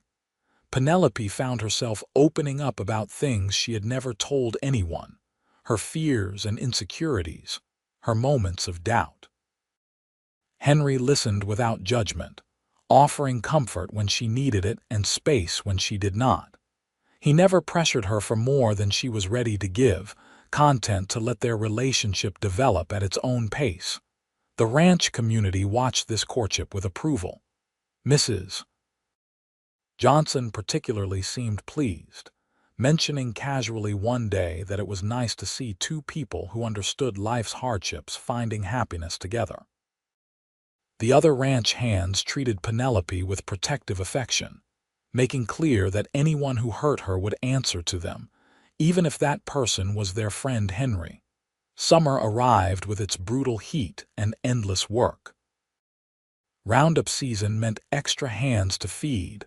Penelope found herself opening up about things she had never told anyone, her fears and insecurities, her moments of doubt. Henry listened without judgment, offering comfort when she needed it and space when she did not. He never pressured her for more than she was ready to give, content to let their relationship develop at its own pace. The ranch community watched this courtship with approval. Mrs. Johnson particularly seemed pleased, mentioning casually one day that it was nice to see two people who understood life's hardships finding happiness together. The other ranch hands treated Penelope with protective affection, making clear that anyone who hurt her would answer to them, even if that person was their friend Henry. Summer arrived with its brutal heat and endless work. Roundup season meant extra hands to feed,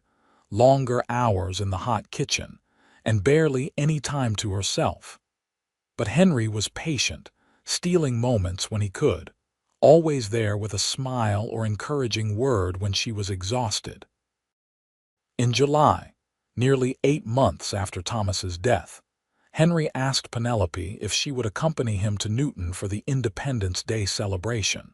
longer hours in the hot kitchen, and barely any time to herself. But Henry was patient, stealing moments when he could, always there with a smile or encouraging word when she was exhausted. In July, nearly 8 months after Thomas's death, Henry asked Penelope if she would accompany him to Newton for the Independence Day celebration.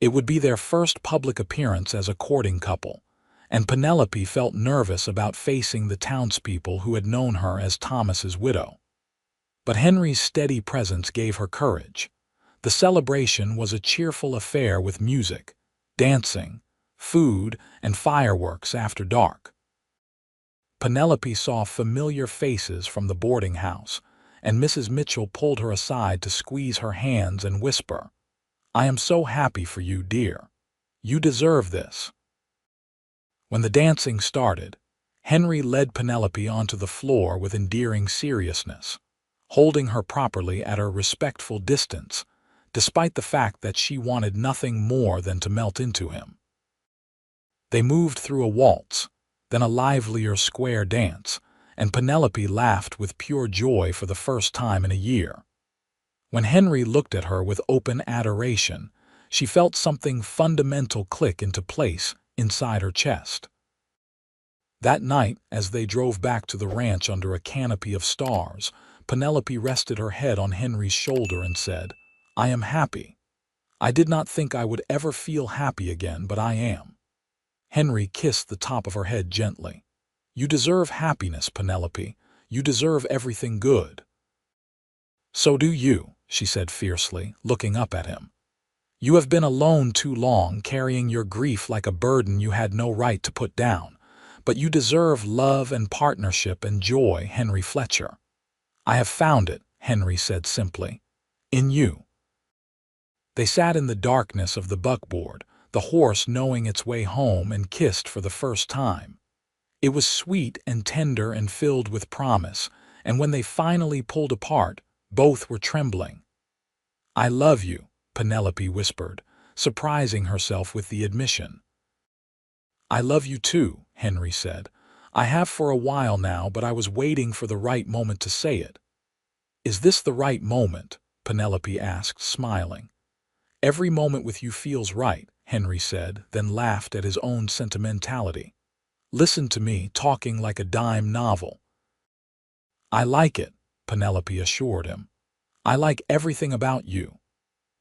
It would be their first public appearance as a courting couple, and Penelope felt nervous about facing the townspeople who had known her as Thomas's widow. But Henry's steady presence gave her courage. The celebration was a cheerful affair with music, dancing, food, and fireworks after dark. Penelope saw familiar faces from the boarding house, and Mrs. Mitchell pulled her aside to squeeze her hands and whisper, "I am so happy for you, dear. You deserve this." When the dancing started, Henry led Penelope onto the floor with endearing seriousness, holding her properly at a respectful distance, despite the fact that she wanted nothing more than to melt into him. They moved through a waltz, then a livelier square dance, and Penelope laughed with pure joy for the first time in a year. When Henry looked at her with open adoration, she felt something fundamental click into place inside her chest. That night, as they drove back to the ranch under a canopy of stars, Penelope rested her head on Henry's shoulder and said, "I am happy. I did not think I would ever feel happy again, but I am." Henry kissed the top of her head gently. "You deserve happiness, Penelope. You deserve everything good." "So do you," she said fiercely, looking up at him. "You have been alone too long, carrying your grief like a burden you had no right to put down. But you deserve love and partnership and joy, Henry Fletcher." "I have found it," Henry said simply. "In you." They sat in the darkness of the buckboard, the horse knowing its way home, and kissed for the first time. It was sweet and tender and filled with promise, and when they finally pulled apart, both were trembling. "I love you," Penelope whispered, surprising herself with the admission. "I love you too," Henry said. "I have for a while now, but I was waiting for the right moment to say it." "Is this the right moment?" Penelope asked, smiling. "Every moment with you feels right," Henry said, then laughed at his own sentimentality. "Listen to me, talking like a dime novel." "I like it," Penelope assured him. "I like everything about you."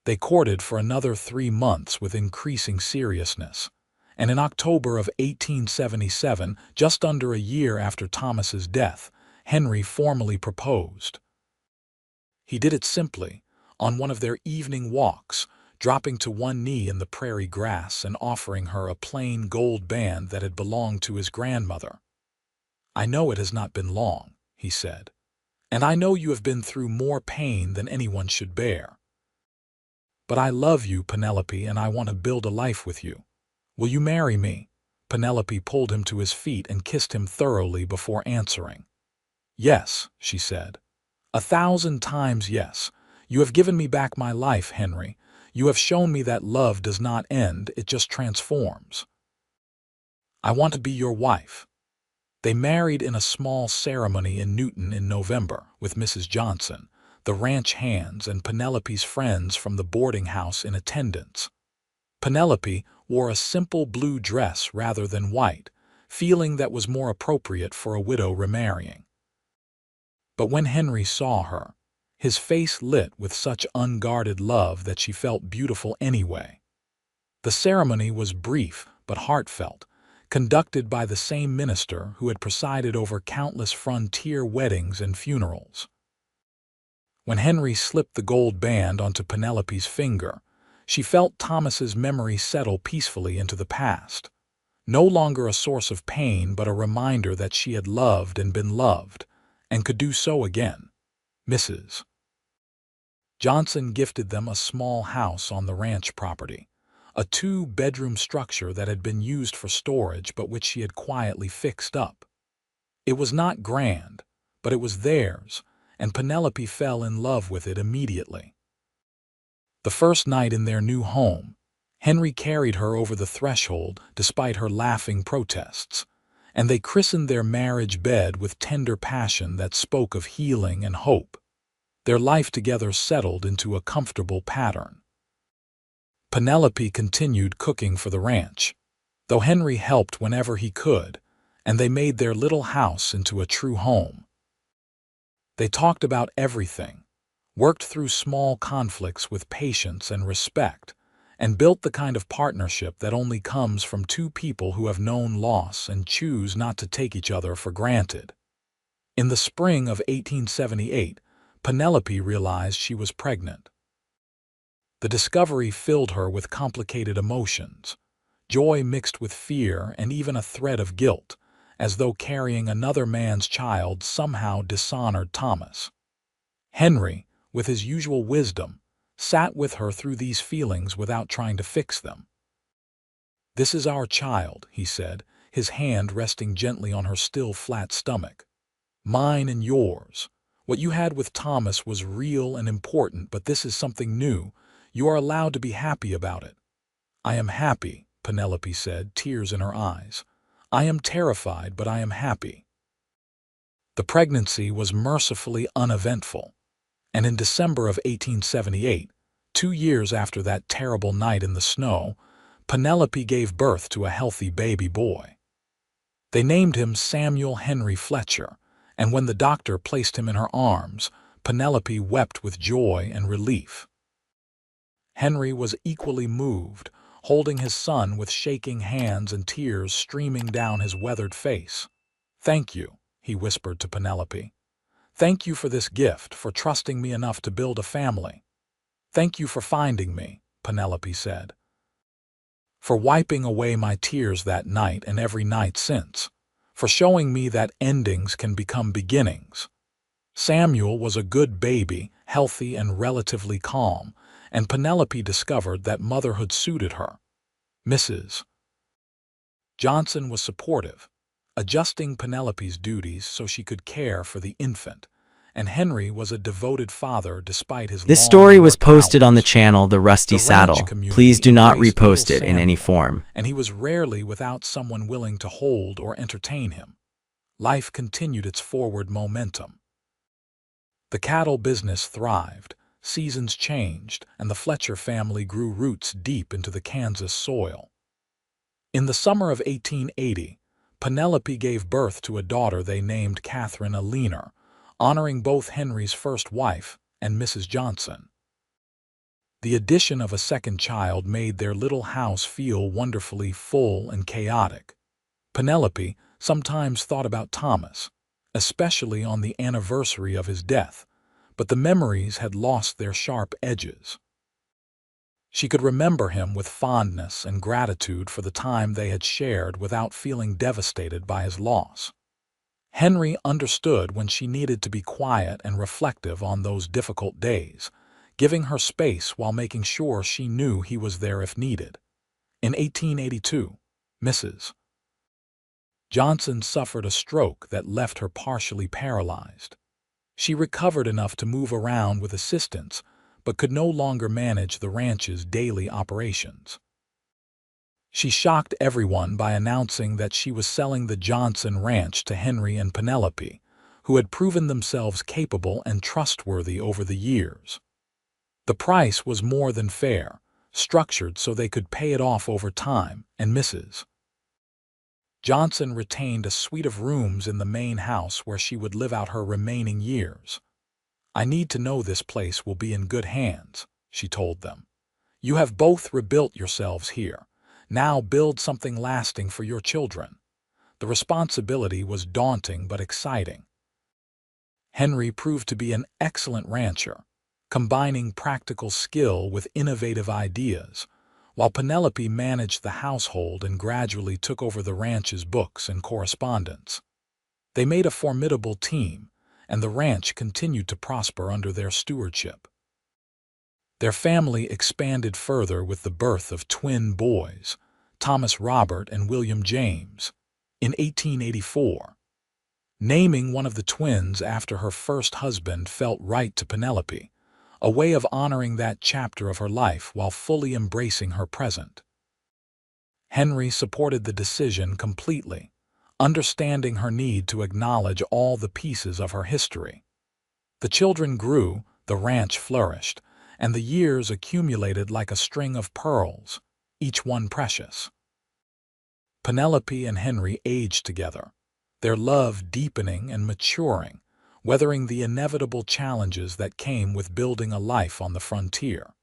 They courted for another 3 months with increasing seriousness, and in October of 1877, just under a year after Thomas's death, Henry formally proposed. He did it simply, on one of their evening walks, dropping to one knee in the prairie grass and offering her a plain gold band that had belonged to his grandmother. "I know it has not been long," he said, "and I know you have been through more pain than anyone should bear. But I love you, Penelope, and I want to build a life with you. Will you marry me?" Penelope pulled him to his feet and kissed him thoroughly before answering. "Yes," she said. "1,000 times yes. You have given me back my life, Henry. You have shown me that love does not end, it just transforms. I want to be your wife." They married in a small ceremony in Newton in November, with Mrs. Johnson, the ranch hands, and Penelope's friends from the boarding house in attendance. Penelope wore a simple blue dress rather than white, feeling that was more appropriate for a widow remarrying. But when Henry saw her, his face lit with such unguarded love that she felt beautiful anyway. The ceremony was brief but heartfelt, conducted by the same minister who had presided over countless frontier weddings and funerals. When Henry slipped the gold band onto Penelope's finger, she felt Thomas's memory settle peacefully into the past. No longer a source of pain, but a reminder that she had loved and been loved, and could do so again. Mrs. Johnson gifted them a small house on the ranch property, a 2-bedroom structure that had been used for storage but which she had quietly fixed up. It was not grand, but it was theirs, and Penelope fell in love with it immediately. The first night in their new home, Henry carried her over the threshold despite her laughing protests, and they christened their marriage bed with tender passion that spoke of healing and hope. Their life together settled into a comfortable pattern. Penelope continued cooking for the ranch, though Henry helped whenever he could, and they made their little house into a true home. They talked about everything, worked through small conflicts with patience and respect, and built the kind of partnership that only comes from two people who have known loss and choose not to take each other for granted. In the spring of 1878, Penelope realized she was pregnant. The discovery filled her with complicated emotions, joy mixed with fear and even a thread of guilt, as though carrying another man's child somehow dishonored Thomas. Henry, with his usual wisdom, sat with her through these feelings without trying to fix them. "This is our child," he said, his hand resting gently on her still flat stomach. "Mine and yours. What you had with Thomas was real and important, but this is something new. You are allowed to be happy about it." "I am happy," Penelope said, tears in her eyes. "I am terrified, but I am happy." The pregnancy was mercifully uneventful. And in December of 1878, 2 years after that terrible night in the snow, Penelope gave birth to a healthy baby boy. They named him Samuel Henry Fletcher, and when the doctor placed him in her arms, Penelope wept with joy and relief. Henry was equally moved, holding his son with shaking hands and tears streaming down his weathered face. "Thank you," he whispered to Penelope. "Thank you for this gift, for trusting me enough to build a family." "Thank you for finding me," Penelope said. "For wiping away my tears that night and every night since. For showing me that endings can become beginnings." Samuel was a good baby, healthy and relatively calm, and Penelope discovered that motherhood suited her. Mrs. Johnson was supportive, adjusting Penelope's duties so she could care for the infant, and Henry was a devoted father despite his This long story was work posted on the hours. channel The Rusty The ranch Saddle. community Please do not embraced repost little it in any Samuel, form. and he was rarely without someone willing to hold or entertain him. Life continued its forward momentum. The cattle business thrived, seasons changed, and the Fletcher family grew roots deep into the Kansas soil. In the summer of 1880, Penelope gave birth to a daughter they named Catherine Aliner, honoring both Henry's first wife and Mrs. Johnson. The addition of a second child made their little house feel wonderfully full and chaotic. Penelope sometimes thought about Thomas, especially on the anniversary of his death, but the memories had lost their sharp edges. She could remember him with fondness and gratitude for the time they had shared without feeling devastated by his loss. Henry understood when she needed to be quiet and reflective on those difficult days, giving her space while making sure she knew he was there if needed. In 1882, Mrs. Johnson suffered a stroke that left her partially paralyzed. She recovered enough to move around with assistance, but could no longer manage the ranch's daily operations. She shocked everyone by announcing that she was selling the Johnson Ranch to Henry and Penelope, who had proven themselves capable and trustworthy over the years. The price was more than fair, structured so they could pay it off over time, and Mrs. Johnson retained a suite of rooms in the main house where she would live out her remaining years. "I need to know this place will be in good hands," she told them. "You have both rebuilt yourselves here. Now build something lasting for your children." The responsibility was daunting but exciting. Henry proved to be an excellent rancher, combining practical skill with innovative ideas, while Penelope managed the household and gradually took over the ranch's books and correspondence. They made a formidable team, and the ranch continued to prosper under their stewardship. Their family expanded further with the birth of twin boys, Thomas Robert and William James, in 1884. Naming one of the twins after her first husband felt right to Penelope, a way of honoring that chapter of her life while fully embracing her present. Henry supported the decision completely, understanding her need to acknowledge all the pieces of her history. The children grew, the ranch flourished, and the years accumulated like a string of pearls, each one precious. Penelope and Henry aged together, their love deepening and maturing, weathering the inevitable challenges that came with building a life on the frontier.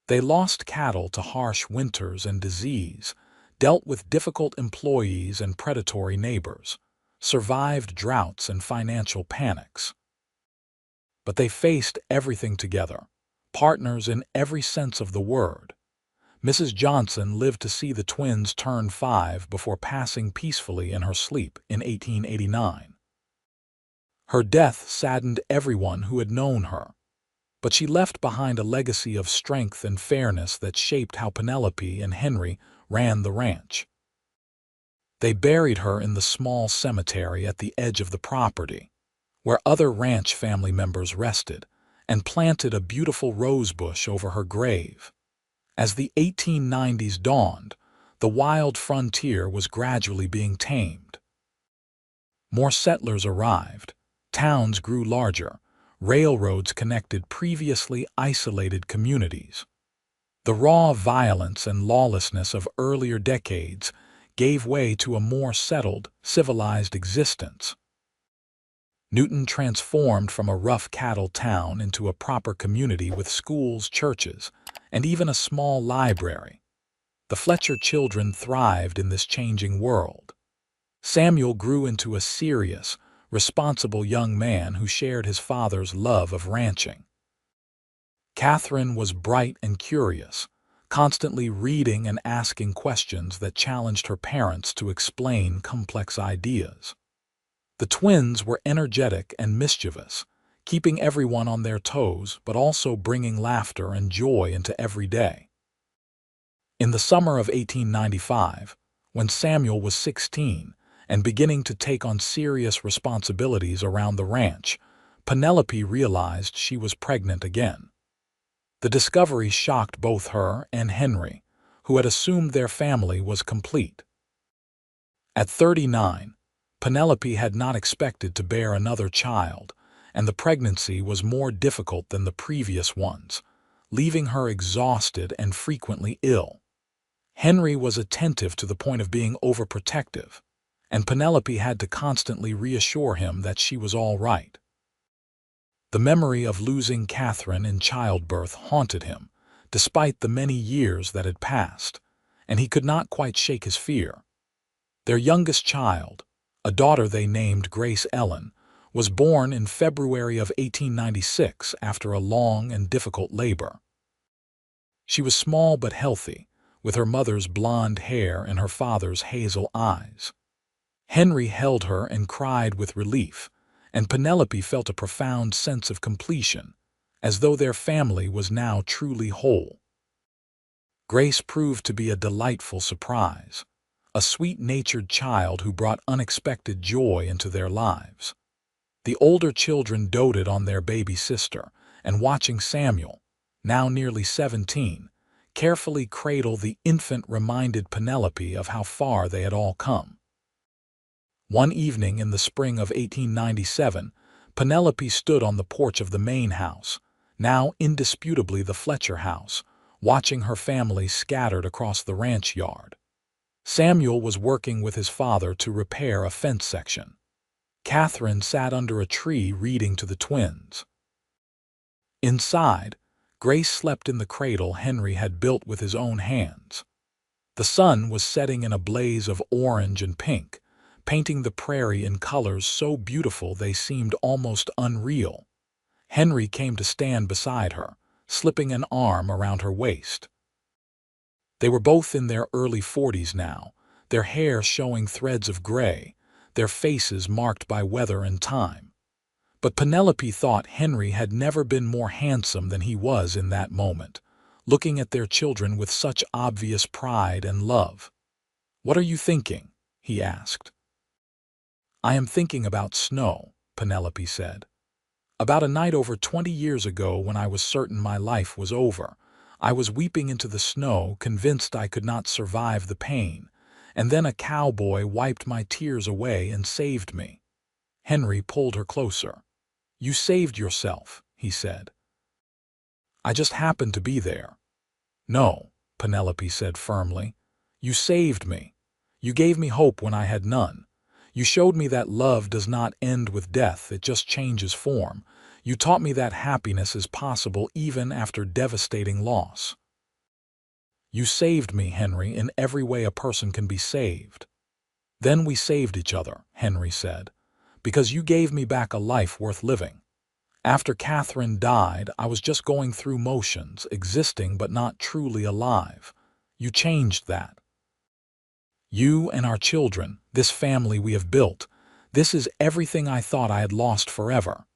They lost cattle to harsh winters and disease, dealt with difficult employees and predatory neighbors, survived droughts and financial panics. But they faced everything together, partners in every sense of the word. Mrs. Johnson lived to see the twins turn 5 before passing peacefully in her sleep in 1889. Her death saddened everyone who had known her, but she left behind a legacy of strength and fairness that shaped how Penelope and Henry ran the ranch. They buried her in the small cemetery at the edge of the property, where other ranch family members rested, and planted a beautiful rose bush over her grave. As the 1890s dawned, the wild frontier was gradually being tamed. More settlers arrived, towns grew larger, Railroads connected previously isolated communities. The raw violence and lawlessness of earlier decades gave way to a more settled, civilized existence. Newton transformed from a rough cattle town into a proper community with schools, churches, and even a small library. The Fletcher children thrived in this changing world. Samuel grew into a serious, responsible young man who shared his father's love of ranching. Catherine was bright and curious, constantly reading and asking questions that challenged her parents to explain complex ideas. The twins were energetic and mischievous, keeping everyone on their toes but also bringing laughter and joy into every day. In the summer of 1895, when Samuel was 16 and beginning to take on serious responsibilities around the ranch, Penelope realized she was pregnant again. The discovery shocked both her and Henry, who had assumed their family was complete. At 39, Penelope had not expected to bear another child, and the pregnancy was more difficult than the previous ones, leaving her exhausted and frequently ill. Henry was attentive to the point of being overprotective, and Penelope had to constantly reassure him that she was all right. The memory of losing Catherine in childbirth haunted him, despite the many years that had passed, and he could not quite shake his fear. Their youngest child, a daughter they named Grace Ellen, was born in February of 1896 after a long and difficult labor. She was small but healthy, with her mother's blonde hair and her father's hazel eyes. Henry held her and cried with relief, and Penelope felt a profound sense of completion, as though their family was now truly whole. Grace proved to be a delightful surprise, a sweet-natured child who brought unexpected joy into their lives. The older children doted on their baby sister, and watching Samuel, now nearly 17, carefully cradle the infant reminded Penelope of how far they had all come. One evening in the spring of 1897, Penelope stood on the porch of the main house, now indisputably the Fletcher house, watching her family scattered across the ranch yard. Samuel was working with his father to repair a fence section. Catherine sat under a tree reading to the twins. Inside, Grace slept in the cradle Henry had built with his own hands. The sun was setting in a blaze of orange and pink, painting the prairie in colors so beautiful they seemed almost unreal. Henry came to stand beside her, slipping an arm around her waist. They were both in their early 40s now, their hair showing threads of gray, their faces marked by weather and time. But Penelope thought Henry had never been more handsome than he was in that moment, looking at their children with such obvious pride and love. "What are you thinking?" he asked. "I am thinking about snow," Penelope said. "About a night over 20 years ago when I was certain my life was over. I was weeping into the snow, convinced I could not survive the pain, and then a cowboy wiped my tears away and saved me." Henry pulled her closer. "You saved yourself," he said. "I just happened to be there." "No," Penelope said firmly. "You saved me. You gave me hope when I had none. You showed me that love does not end with death, it just changes form. You taught me that happiness is possible even after devastating loss. You saved me, Henry, in every way a person can be saved." "Then we saved each other," Henry said, "because you gave me back a life worth living. After Catherine died, I was just going through motions, existing but not truly alive. You changed that. You and our children, this family we have built, this is everything I thought I had lost forever."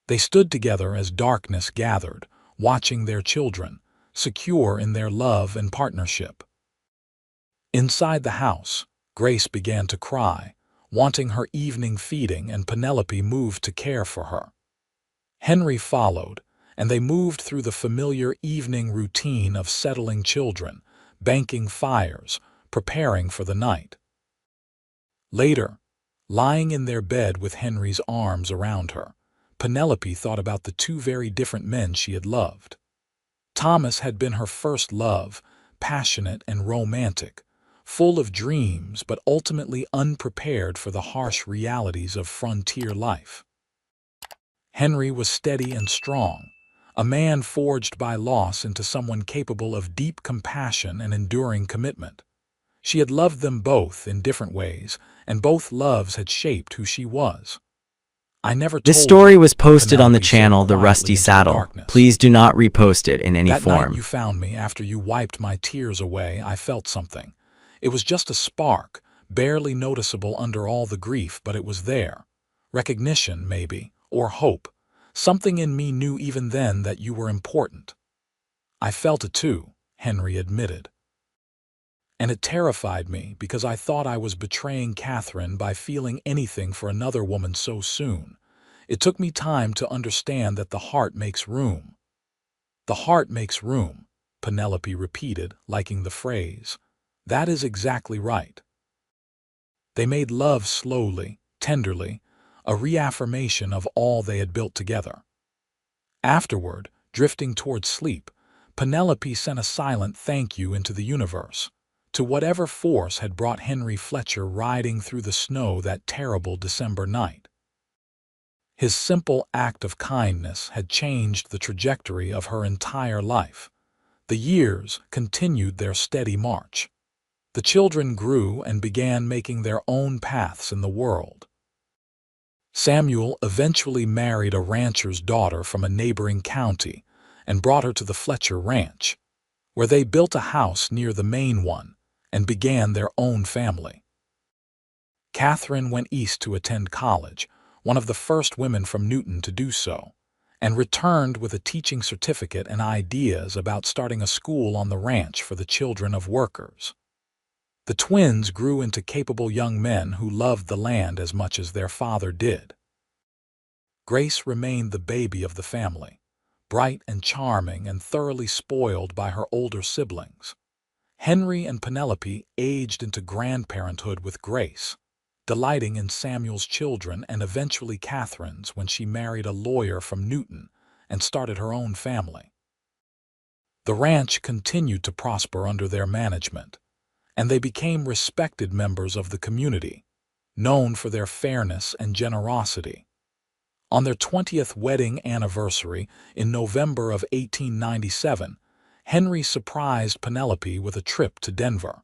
They stood together as darkness gathered, watching their children, secure in their love and partnership. Inside the house, Grace began to cry, wanting her evening feeding, and Penelope moved to care for her. Henry followed, and they moved through the familiar evening routine of settling children, banking fires, preparing for the night. Later, lying in their bed with Henry's arms around her, Penelope thought about the two very different men she had loved. Thomas had been her first love, passionate and romantic, full of dreams but ultimately unprepared for the harsh realities of frontier life. Henry was steady and strong, a man forged by loss into someone capable of deep compassion and enduring commitment. She had loved them both in different ways, and both loves had shaped who she was. "I never This told story you," was posted on the Penelope said channel The quietly Rusty into the Saddle. darkness. Please do not repost it in any "That night form. you found me after you wiped my tears away, I felt something. It was just a spark, barely noticeable under all the grief, but it was there. Recognition, maybe, or hope. Something in me knew even then that you were important." "I felt it too," Henry admitted. "And it terrified me because I thought I was betraying Catherine by feeling anything for another woman so soon. It took me time to understand that the heart makes room." "The heart makes room," Penelope repeated, liking the phrase. "That is exactly right." They made love slowly, tenderly, a reaffirmation of all they had built together. Afterward, drifting toward sleep, Penelope sent a silent thank you into the universe, to whatever force had brought Henry Fletcher riding through the snow that terrible December night. His simple act of kindness had changed the trajectory of her entire life. The years continued their steady march. The children grew and began making their own paths in the world. Samuel eventually married a rancher's daughter from a neighboring county and brought her to the Fletcher Ranch, where they built a house near the main one and began their own family. Catherine went east to attend college, one of the first women from Newton to do so, and returned with a teaching certificate and ideas about starting a school on the ranch for the children of workers. The twins grew into capable young men who loved the land as much as their father did. Grace remained the baby of the family, bright and charming and thoroughly spoiled by her older siblings. Henry and Penelope aged into grandparenthood with Grace, delighting in Samuel's children and eventually Catherine's when she married a lawyer from Newton and started her own family. The ranch continued to prosper under their management, and they became respected members of the community, known for their fairness and generosity. On their 20th wedding anniversary in November of 1897, Henry surprised Penelope with a trip to Denver.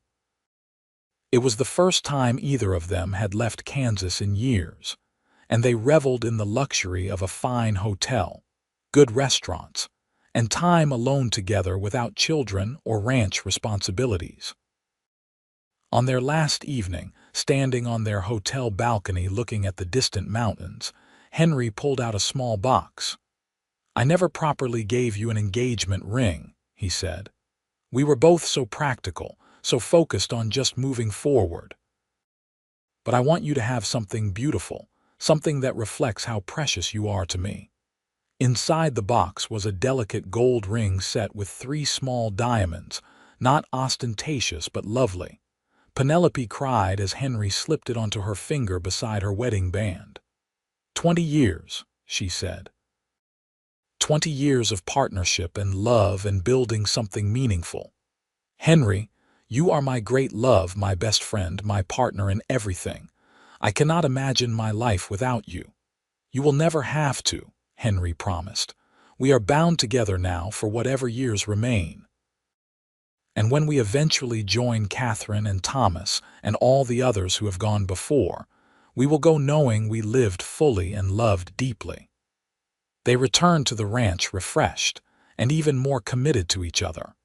It was the first time either of them had left Kansas in years, and they reveled in the luxury of a fine hotel, good restaurants, and time alone together without children or ranch responsibilities. On their last evening, standing on their hotel balcony looking at the distant mountains, Henry pulled out a small box. "I never properly gave you an engagement ring," he said. "We were both so practical, so focused on just moving forward. But I want you to have something beautiful, something that reflects how precious you are to me." Inside the box was a delicate gold ring set with 3 small diamonds, not ostentatious but lovely. Penelope cried as Henry slipped it onto her finger beside her wedding band. 20 years, she said. 20 years of partnership and love and building something meaningful. Henry, you are my great love, my best friend, my partner in everything. I cannot imagine my life without you. You will never have to, Henry promised. We are bound together now for whatever years remain. And when we eventually join Catherine and Thomas and all the others who have gone before, we will go knowing we lived fully and loved deeply. They returned to the ranch refreshed and even more committed to each other.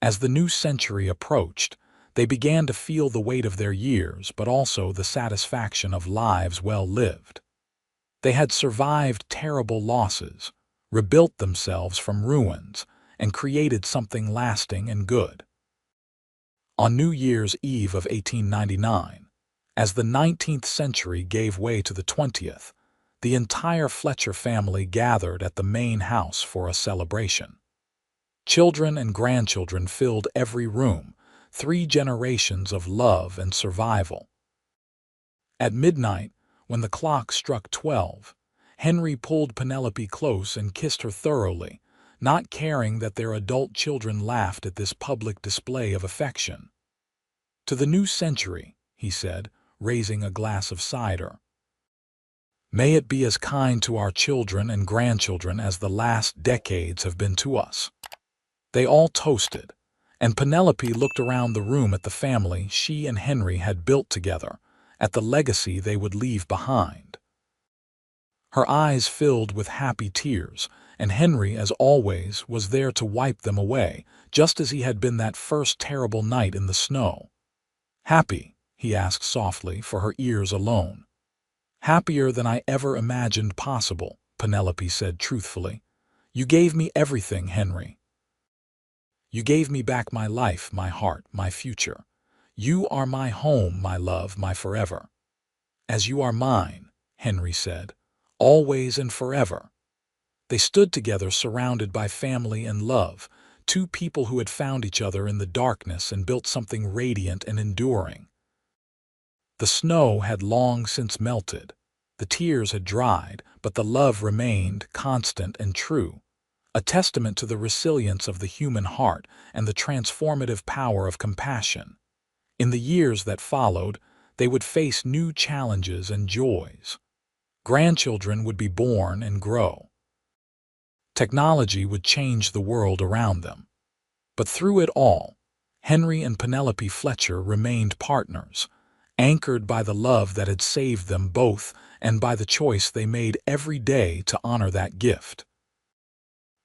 As the new century approached, they began to feel the weight of their years, but also the satisfaction of lives well lived. They had survived terrible losses, rebuilt themselves from ruins, and created something lasting and good. On New Year's Eve of 1899, as the 19th century gave way to the 20th, the entire Fletcher family gathered at the main house for a celebration. Children and grandchildren filled every room, 3 generations of love and survival. At midnight, when the clock struck 12, Henry pulled Penelope close and kissed her thoroughly, not caring that their adult children laughed at this public display of affection. "To the new century," he said, raising a glass of cider. "May it be as kind to our children and grandchildren as the last decades have been to us." They all toasted, and Penelope looked around the room at the family she and Henry had built together, at the legacy they would leave behind. Her eyes filled with happy tears, and Henry, as always, was there to wipe them away, just as he had been that first terrible night in the snow. "Happy?" he asked softly, for her ears alone. "Happier than I ever imagined possible," Penelope said truthfully. "You gave me everything, Henry. You gave me back my life, my heart, my future. You are my home, my love, my forever." "As you are mine," Henry said, "always and forever." They stood together surrounded by family and love, two people who had found each other in the darkness and built something radiant and enduring. The snow had long since melted. The tears had dried, but the love remained constant and true, a testament to the resilience of the human heart and the transformative power of compassion. In the years that followed, they would face new challenges and joys. Grandchildren would be born and grow. Technology would change the world around them. But through it all, Henry and Penelope Fletcher remained partners, anchored by the love that had saved them both and by the choice they made every day to honor that gift.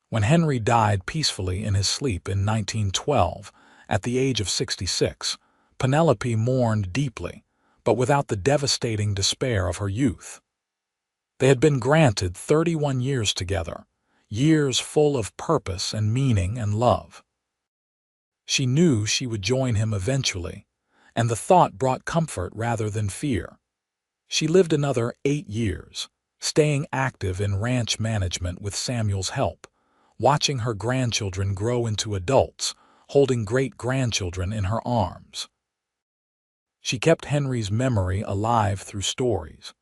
When Henry died peacefully in his sleep in 1912, at the age of 66, Penelope mourned deeply, but without the devastating despair of her youth. They had been granted 31 years together, years full of purpose and meaning and love. She knew she would join him eventually, and the thought brought comfort rather than fear. She lived another 8 years, staying active in ranch management with Samuel's help, watching her grandchildren grow into adults, holding great-grandchildren in her arms. She kept Henry's memory alive through stories,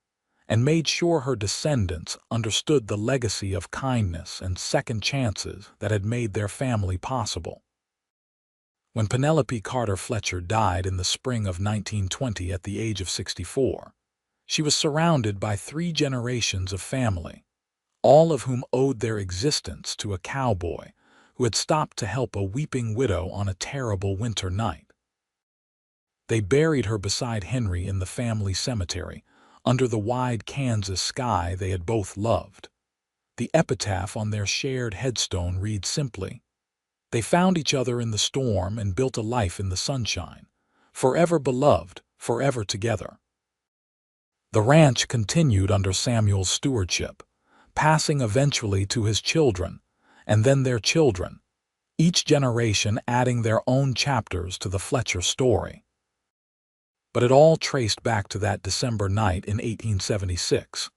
and made sure her descendants understood the legacy of kindness and second chances that had made their family possible. When Penelope Carter Fletcher died in the spring of 1920 at the age of 64, she was surrounded by 3 generations of family, all of whom owed their existence to a cowboy who had stopped to help a weeping widow on a terrible winter night. They buried her beside Henry in the family cemetery, under the wide Kansas sky they had both loved. The epitaph on their shared headstone reads simply, "They found each other in the storm and built a life in the sunshine. Forever beloved, forever together." The ranch continued under Samuel's stewardship, passing eventually to his children, and then their children, each generation adding their own chapters to the Fletcher story. But it all traced back to that December night in 1876,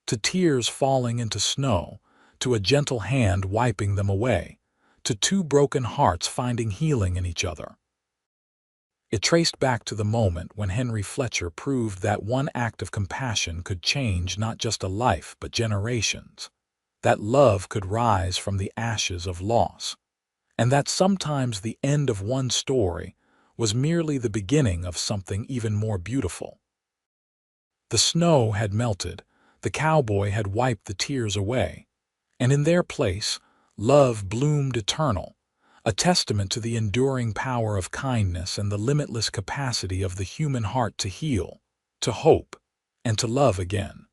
to tears falling into snow, to a gentle hand wiping them away, to 2 broken hearts finding healing in each other. It traced back to the moment when Henry Fletcher proved that one act of compassion could change not just a life but generations, that love could rise from the ashes of loss, and that sometimes the end of one story was merely the beginning of something even more beautiful. The snow had melted, the cowboy had wiped the tears away, and in their place, love bloomed eternal, a testament to the enduring power of kindness and the limitless capacity of the human heart to heal, to hope, and to love again.